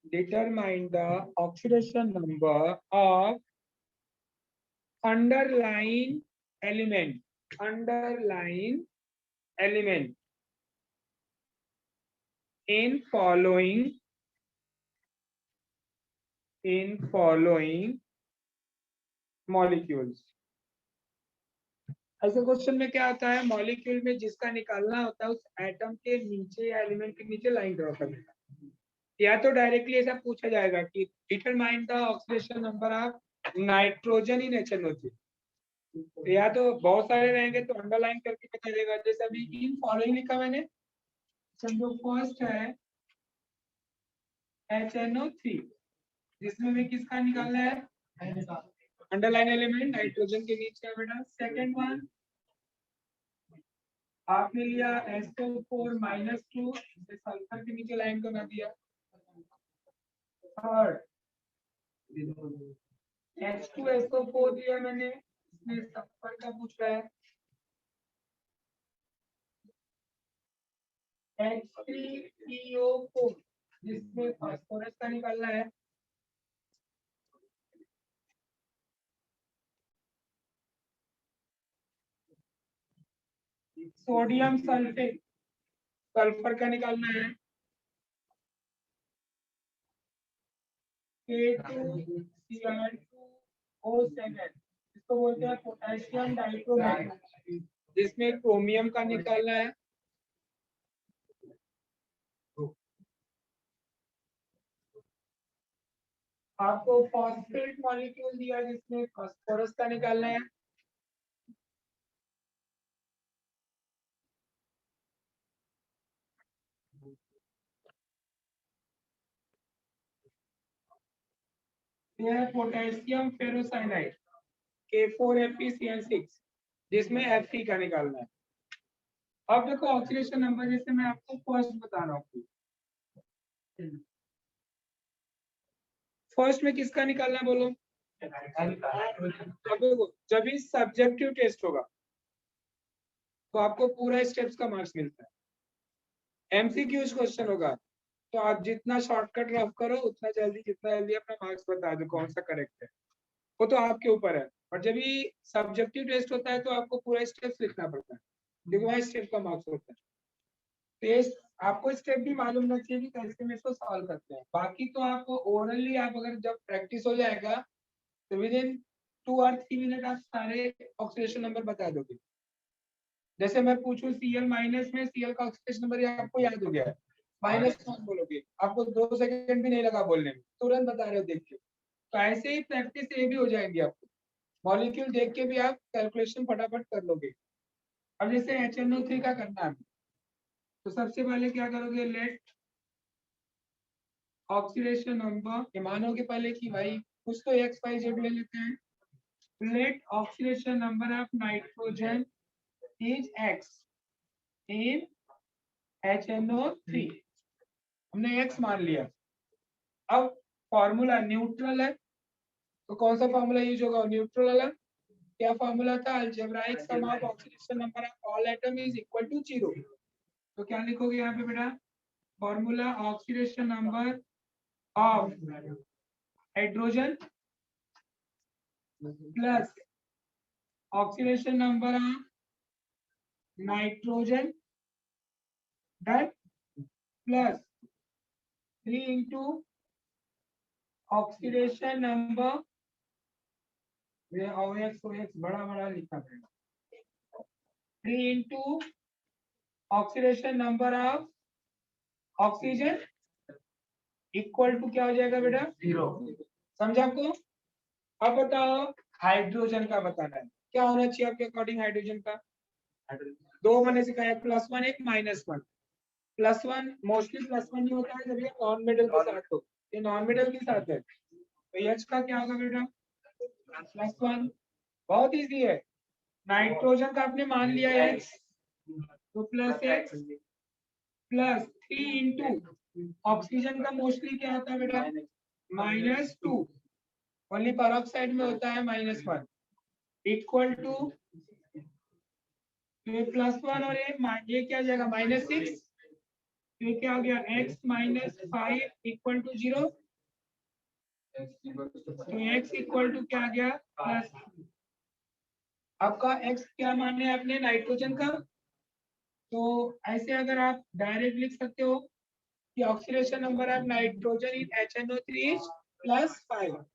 determine the oxidation number of underlying element, underlying element in following, in following molecules। ऐसे क्वेश्चन में क्या आता है, मॉलिक्यूल में जिसका निकालना होता है उस एटम के नीचे या एलिमेंट के नीचे लाइन ड्रॉ करना, या तो डायरेक्टली ऐसा पूछा जाएगा कि determine the oxidation number of nitrogen in HNO3, या तो बहुत सारे रहेंगे तो अंडरलाइन करके बता देगा। जैसे अभी इन फॉलोइंग लिखा मैंने, जो फर्स्ट है HNO3, जिसमें हमें किसका निकालना है, अंडरलाइन एलिमेंट नाइट्रोजन के नीचे है बेटा। सेकंड वन आपने लिया SO4 -2, सल्फर के नीचे लाइन को ना दिया। थर्ड H2SO4 दिया मैंने, इसमें सल्फर का पूछ रहा है। H3PO4 जिसमें फास्फोरस का निकालना है। सोडियम सल्फेट, सल्फर का निकालना है। K2Cr2 O7, इसको बोलते हैं पोटेशियम डाइक्रोमेट, जिसमें क्रोमियम का निकालना है। आपको फॉस्फेट मॉलिक्यूल दिया जिसमें फास्फोरस का निकालना है। यह है पोटेशियम फेरोसाइनाइड K4FeCN6, जिसमें Fe का निकालना है। अब देखो ऑक्सीडेशन नंबर, जैसे मैं आपको फर्स्ट बता रहा हूँ, फर्स्ट में किसका निकालना है बोलो। अब देखो जब भी सब्जेक्टिव टेस्ट होगा तो आपको पूरा स्टेप्स का मार्क्स मिलता है। एमसीक्यूज क्वेश्चन होगा तो आप जितना शॉर्टकट रफ करो उतना जल्दी, जितना जल्दी अपना मार्क्स बता दो कौन सा करेक्ट है, वो तो आपके ऊपर है। और जब भी सब्जेक्टिव टेस्ट होता है तो आपको पूरा स्टेप्स लिखना पड़ता है, क्योंकि वहाँ स्टेप का मार्क्स होता है। टेस्ट आपको स्टेप भी मालूम होना चाहिए कि कैसे में इसको सॉल्व करते हैं। बाकी तो आपको ओरली, आप अगर जब प्रैक्टिस हो जाएगा तो विद इन 2 और 3 मिनट आप सारे ऑक्सीडेशन नंबर बता दोगे। जैसे मैं पूछूं Cl माइनस में Cl का ऑक्सीडेशन नंबर आपको याद हो गया है, -1 बोलोगे, आपको 2 सेकंड भी नहीं लगा बोलने में, तुरंत बता रहे हो देख के। तो ऐसे ही प्रैक्टिस ये भी हो जाएगी आपको, मॉलिक्यूल देख के भी आप कैलकुलेशन फटाफट कर लोगे। अब जैसे HNO3 का करना है तो सबसे पहले क्या करोगे, लेट ऑक्सीडेशन नंबर, ये मानोगे पहले कि भाई कुछ तो XYZ ले लेते हैं। Let oxidation number of nitrogen is X in HNO3, हमने X मान लिया। अब फॉर्मूला न्यूट्रल है तो कौन सा फॉर्मूला यूज होगा, न्यूट्रल वाला। क्या फॉर्मूला था, algebraic sum of oxidation number of all atom is equal to 0। तो क्या लिखोगे यहाँ पे बेटा, formula oxidation number of hydrogen plus oxidation number of nitrogen done plus 3 into oxidation number, OX बड़ा बड़ा लिखना पड़ेगा, 3 into oxidation number of oxygen equal to क्या हो जाएगा बेटा, 0। समझा आपको। अब बताओ हाइड्रोजन का बताना है, क्या होना चाहिए आपके अकॉर्डिंग हाइड्रोजन का। दो मैंने सिखाया, +1 एक -1। +1 मोस्टली +1 ही होता है जब ये नॉन मेटल के साथ हो, ये नॉन मेटल के साथ है तो H का क्या होगा बेटा, +1। बहुत इजी है, नाइट्रोजन का आपने मान लिया X तो +X प्लस 3 इंटू ऑक्सीजन का मोस्टली क्या होता है बेटा, -2, ओनली पेरोक्साइड में होता है -1 इक्वल टू +1 और ये क्या हो जाएगा -6, ये क्या हो गया X -5 इक्वल टू 0। तो X इक्वल टू क्या आ गया प्लस, आपका X क्या माने आपने नाइट्रोजन का, तो ऐसे अगर आप डायरेक्ट लिख सकते हो कि oxidation number of nitrogen in HNO3 is +5।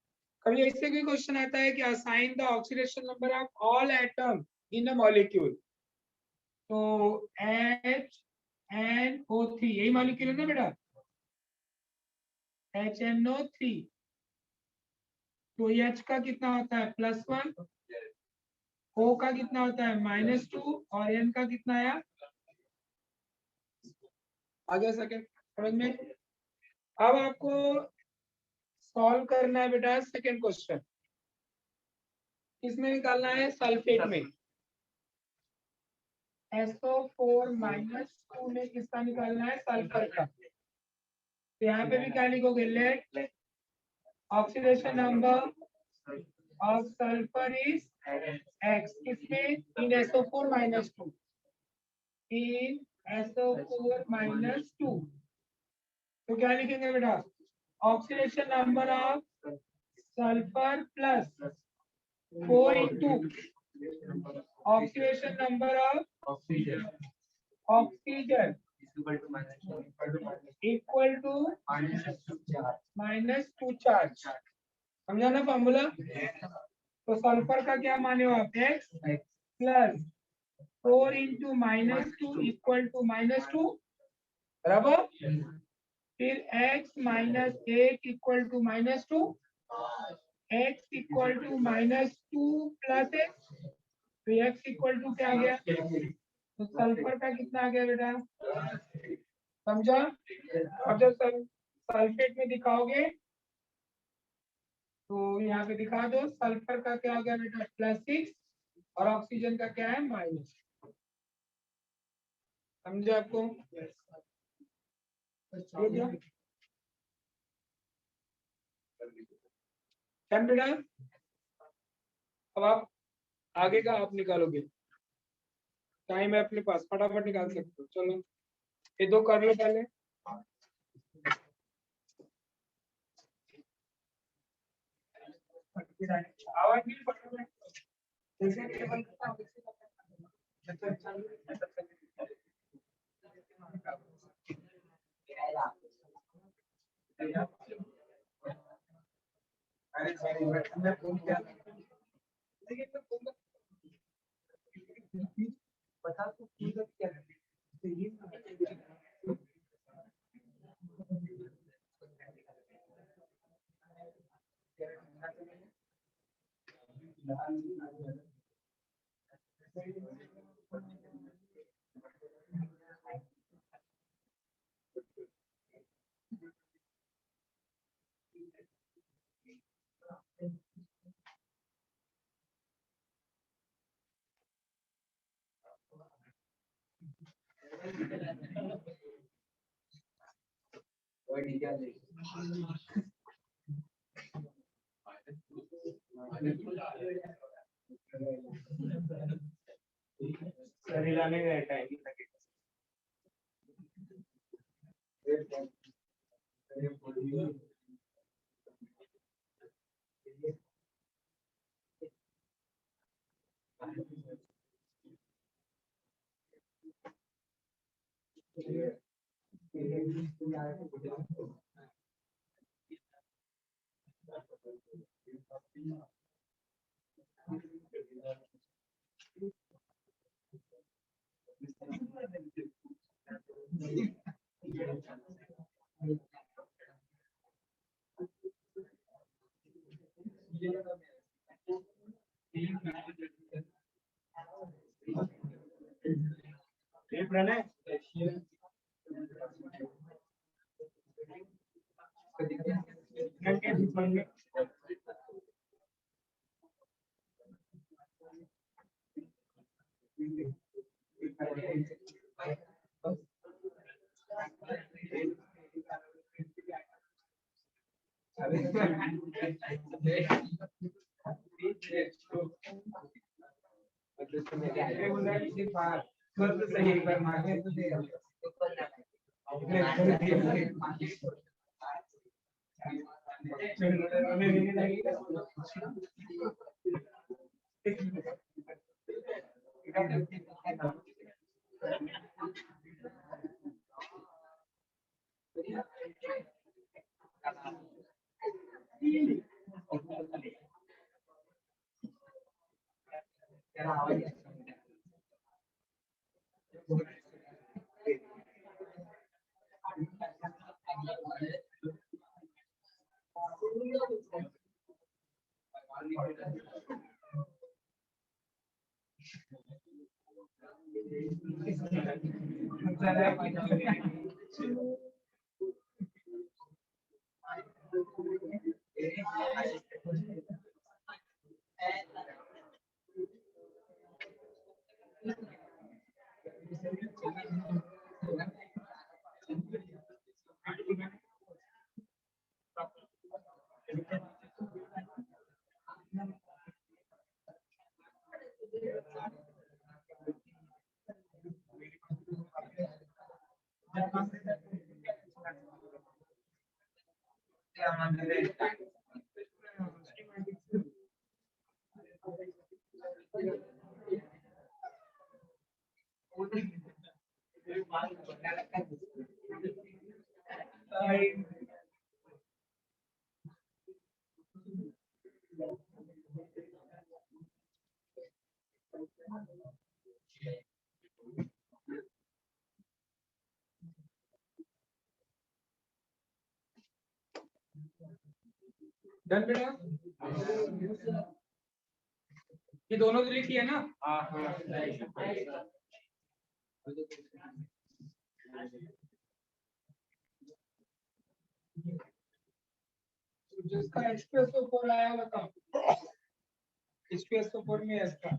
कभी ऐसे कोई क्वेश्चन आता है कि assign the oxidation number of all atom in a molecule, तो HNO3 यही मॉलिक्यूल है ना बेटा, HNO3, तो H का कितना होता है +1, O का कितना होता है -2 और N का कितना आया, आगे सेकंड समझ में। अब आपको सॉल्व करना है बेटा सेकंड क्वेश्चन, इसमें निकालना है सल्फेट में, SO4 -2 में किसका निकालना है, सल्फर का। तो यहाँ पे भी क्या लिखोगे, let oxidation number of sulphur is X, किसमें, इन SO4 -2, इन SO4 -2। तो क्या लिखेंगे बेटा, oxidation number of sulphur plus 4 into oxidation number of oxygen equal to -2 charge. समझा ना फॉर्मूला। तो सल्फर का क्या माने हो आप, x plus 4 into -2 equal to -2 बराबर, फिर x minus 1 equal to -2, x equal to -2 plus x, तो x इक्वल टू क्या आ गया, तो सल्फर का कितना आ गया बेटा, समझा। अब जब सल्फेट में दिखाओगे तो यहाँ पे दिखा दो, सल्फर का क्या आ गया बेटा +6 और ऑक्सीजन का क्या है -, समझे आपको। क्या बेटा, अब आप आगे का आप निकालोगे, टाइम है अपने पास, फटाफट निकाल सकते हो। चलो ये दो कर लो पहले। आवाज नहीं पड़ रहा है। जैसे टेबल का अरे सॉरी मैं भूल गया, बता तो क्या है। लाने गए टाइम प्रणय सही एक बार मांगे तो दे डन बेटा, ये दोनों डिलीट किया ना? जिसका H2SO4 आया बताओ, H2SO4 में है इसका।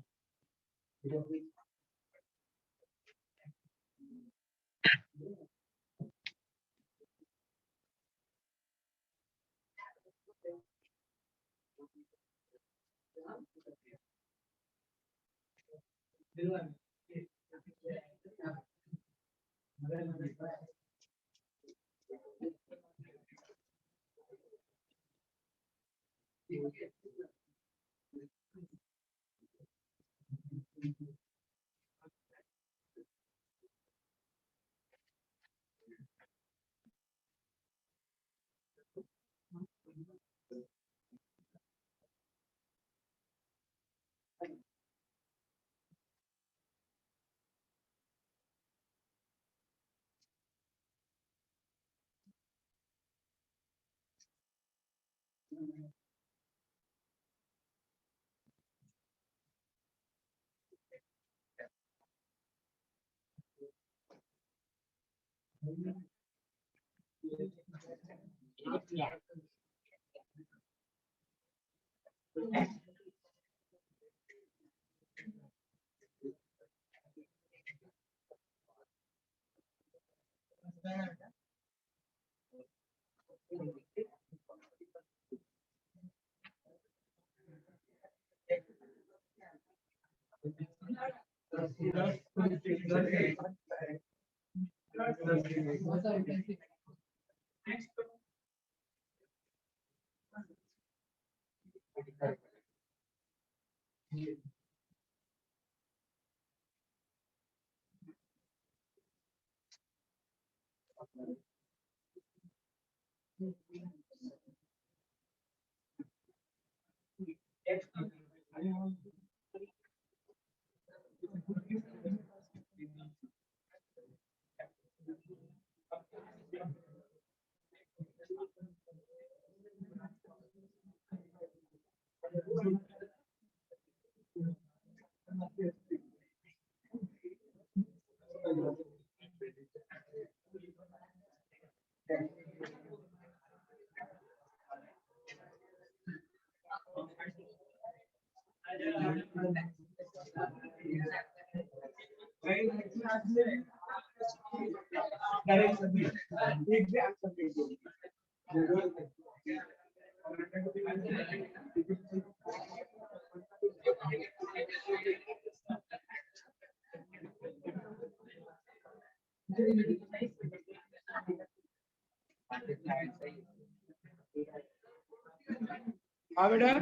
हाँ बेटा,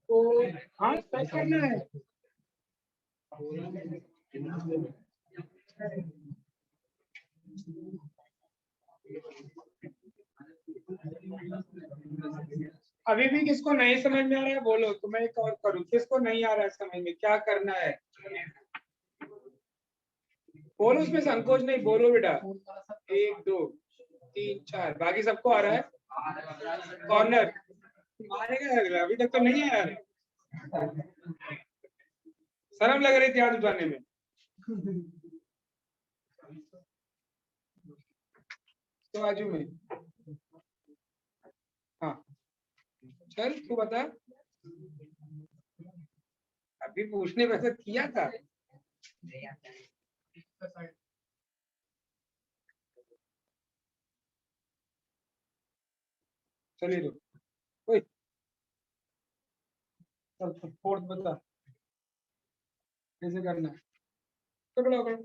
तो हाँ सच करना है। अभी भी किसको नहीं समझ में आ रहा है बोलो, तो मैं एक और करूँ। किसको नहीं आ रहा है समझ में, क्या करना है बोलो, उसमें संकोच नहीं, बोलो बेटा। 1 2 3 4, बाकी सबको आ रहा है। कॉर्नर मारेगा, अभी तक तो नहीं आया। शर्म लग रही थी हाथ उठाने में। तो बाजू में, हाँ चल तू बता। अभी पूछने वैसे किया था। चलिए तो ओए, चल फोर्थ बता कैसे करना है। पकड़ो पकड़ो,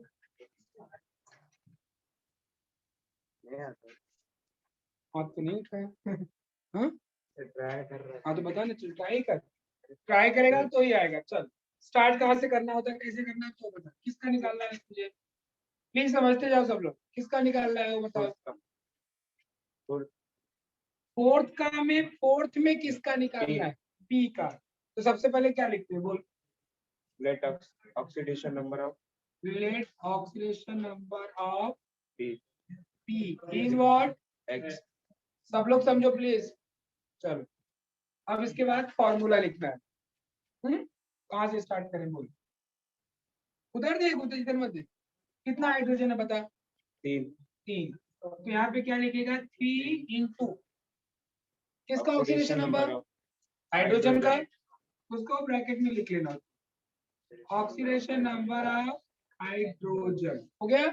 हाथ तो नहीं उठाया। हाँ ट्राई कर रहा है। हाँ तो बता ना, ट्राई कर। ट्राई करेगा तो ही आएगा। चल स्टार्ट कहाँ से करना होता है, कैसे करना है, तो बता। किसका निकालना है तुझे, प्लीज समझते जाओ सब लोग। किसका निकालना है वो बताओ। फोर्थ में किसका निकालना है, पी का। तो सबसे पहले क्या लिखते हैं बोल। Let oxidation number of P is what? X। सब लोग समझो प्लीज। चलो अब इसके बाद फॉर्मूला लिखना है। कहाँ से स्टार्ट करें बोल। उधर देख, उधर इधर मत देख। कितना हाइड्रोजन है बता। 3। तो यहाँ पे क्या लिखेगा 3 इंटू किसका ऑक्सीडेशन नंबर, हाइड्रोजन का, उसको ब्रैकेट में लिख लेना, ऑक्सीडेशन नंबर ऑफ हाइड्रोजन हो गया,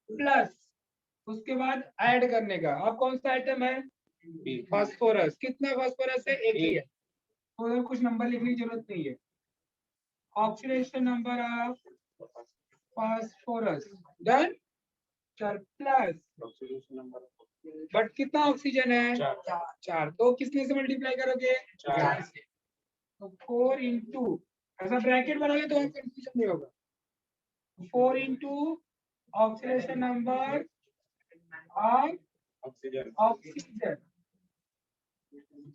प्लस उसके बाद ऐड करने का। अब कौन सा आइटम है, फास्फोरस। कितना फास्फोरस है, एक ही है, तो उधर कुछ नंबर लिखने की जरूरत नहीं है। Oxidation number of phosphorus done. चल प्लस ऑक्सीडेशन नंबर बट कितना ऑक्सीजन है, 4। तो किसने से मल्टीप्लाई करोगे, 4 से। तो 4 इंटू, ऐसा ब्रैकेट बनाओगे तो कंफ्यूजन नहीं होगा। 4 into oxidation number of oxygen.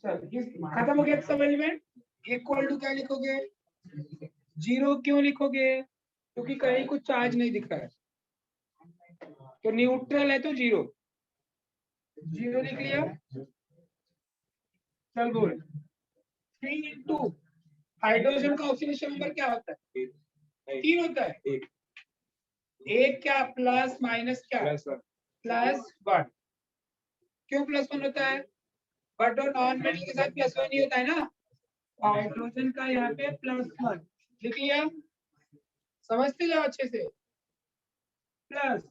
चल खत्म हो गया सब एलिमेंट। इक्वल टू क्या लिखोगे, 0 क्यों लिखोगे, क्योंकि कहीं कुछ चार्ज नहीं दिख रहा है, तो न्यूट्रल है तो 0 लिख लिया। चल बोल 3 इंटू हाइड्रोजन का ऑक्सीडेशन नंबर क्या होता है, 3 होता है। एक क्या प्लस माइनस क्या, +1। क्यों +1 होता है, बट और नॉन मेटल के साथ +1 ही होता है ना। हाइड्रोजन का यहाँ पे +1 लिख लिया, समझते जाओ अच्छे से। प्लस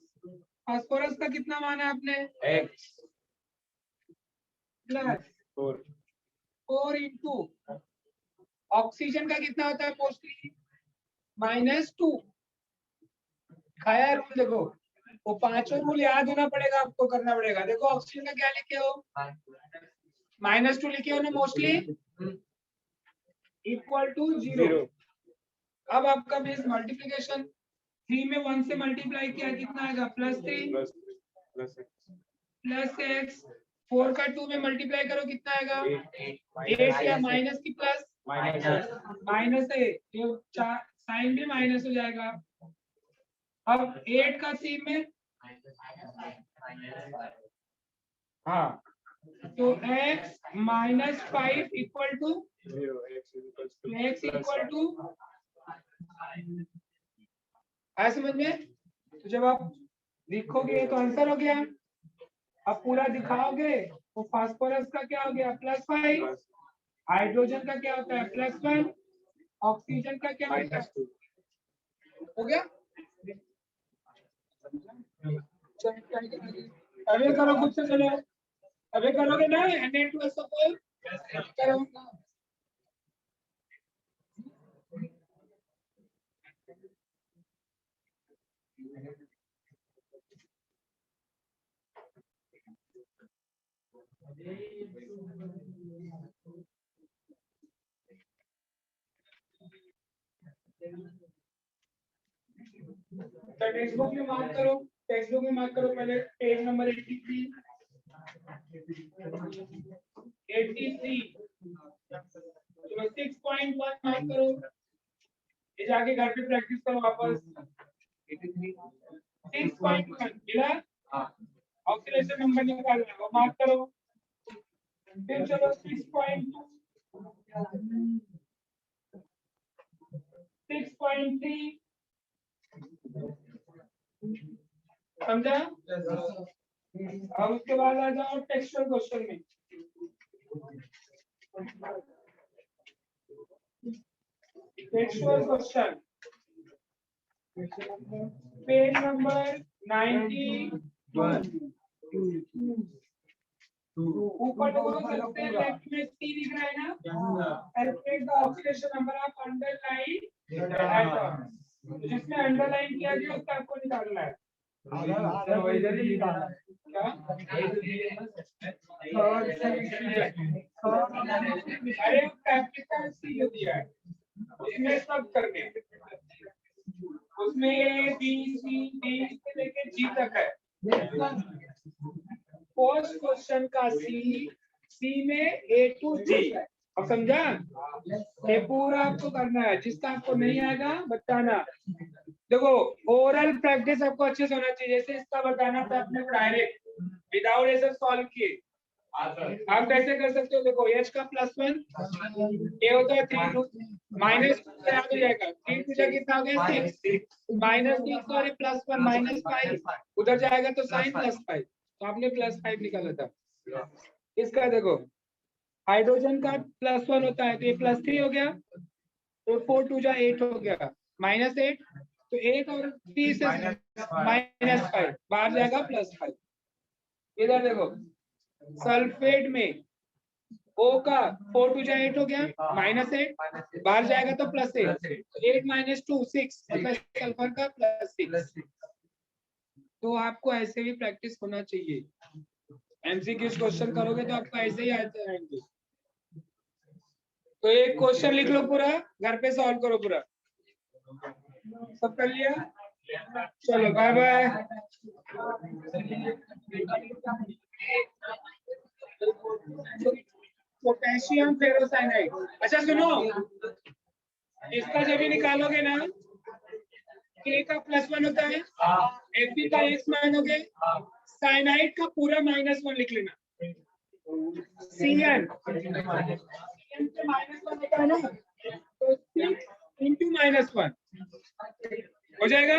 फास्फोरस का कितना माना आपने, X प्लस 4 इंटू ऑक्सीजन का कितना होता है मोस्टली, -2। खाया रूल देखो, वो पांचों रूल याद होना पड़ेगा, आपको करना पड़ेगा। देखो ऑक्सीजन का क्या लिखे हो, -2 लिखे हो ना मोस्टली, इक्वल टू 0। अब आपका बेस मल्टीप्लीकेशन 3 में 1 से मल्टीप्लाई किया कितना आएगा, +3 प्लस x। 4 का 2 में मल्टीप्लाई करो कितना आएगा, 8 या माइनस की प्लस, माइनस है, ये साइन भी माइनस हो जाएगा। अब 8 का 3 में, हाँ, तो x -5 equal to 0, x equal to, आया समझ में। तो जब आप लिखोगे तो आंसर हो गया। अब पूरा दिखाओगे तो फास्फोरस का क्या हो गया, +5, हाइड्रोजन का क्या होता है, +1, ऑक्सीजन का क्या होता है, हो गया। अबे करो खुद से, चलो अबे करोगे ना, नेट टू सपोर्ट करो। टेक्स्ट बुक में मार्क करो, टेक्स्ट बुक में मार्क करो पहले पेज नंबर 83 चलो 6.1 मार्क करो, ये जाके घर पे प्रैक्टिस करो वापस। 6.1 मिला, ऑक्सीडेशन नंबर निकालना है, वो मार्क करो। फिर चलो 6.2 6.3 समझा। अब उसके बाद आ जाओ टेक्सचुअल क्वेश्चन में। Textual question page number 91। ऊपर देखो सबसे लेफ्ट में सी दिख रहा है ना, calculate the oxidation number of underline atoms. जिसमें अंडरलाइन किया गया उसका आपको निकालना है। इधर ही निकालना है क्या, अरे कैपिटल सी जो दिया है उसमें सब करने, उसमें ए बी सी डी से लेके जी तक है। फर्स्ट क्वेश्चन का सी में A to G। अब समझा, ये पूरा आपको करना है, जिसका आपको नहीं आएगा बताना। देखो ओरल प्रैक्टिस आपको अच्छे से होना चाहिए, जैसे इसका बताना था अपने को डायरेक्ट, विदाउट ऐसे सॉल्व किए आप कैसे कर सकते हो? देखो h का +1 ये होता है 3 माइनस याद हो जाएगा 3 पूजा कितना हो गया 6 माइनस 6 सॉरी +1 -5 उधर जाएगा तो साइन +5 तो आपने +5 निकाला था। इसका देखो हाइड्रोजन का +1 होता है तो ये +3 हो गया तो 4 2 जा 8 हो गया -8 तो 8 और 3 से -5 बाहर जाएगा +5। इधर देखो सल्फेट में O का 4 2 जा 8 हो गया -8 बाहर जाएगा तो +8 तो 8 - 2 6 मतलब सल्फर का +6। तो आपको ऐसे भी प्रैक्टिस होना चाहिए। एमसीक्यू क्वेश्चन करोगे तो आपको ऐसे ही आते रहेंगे। तो एक क्वेश्चन लिख लो पूरा घर पे सॉल्व करो पूरा। सब कर लिया? चलो बाय बाय। Potassium ferrocyanide. अच्छा सुनो इसका जब भी निकालोगे ना K का +1 होता है Fe का x मान हो गए साइनाइड का पूरा -1 लिख लेना Cn के -1 होता है ना तो 6 × -1 हो जाएगा।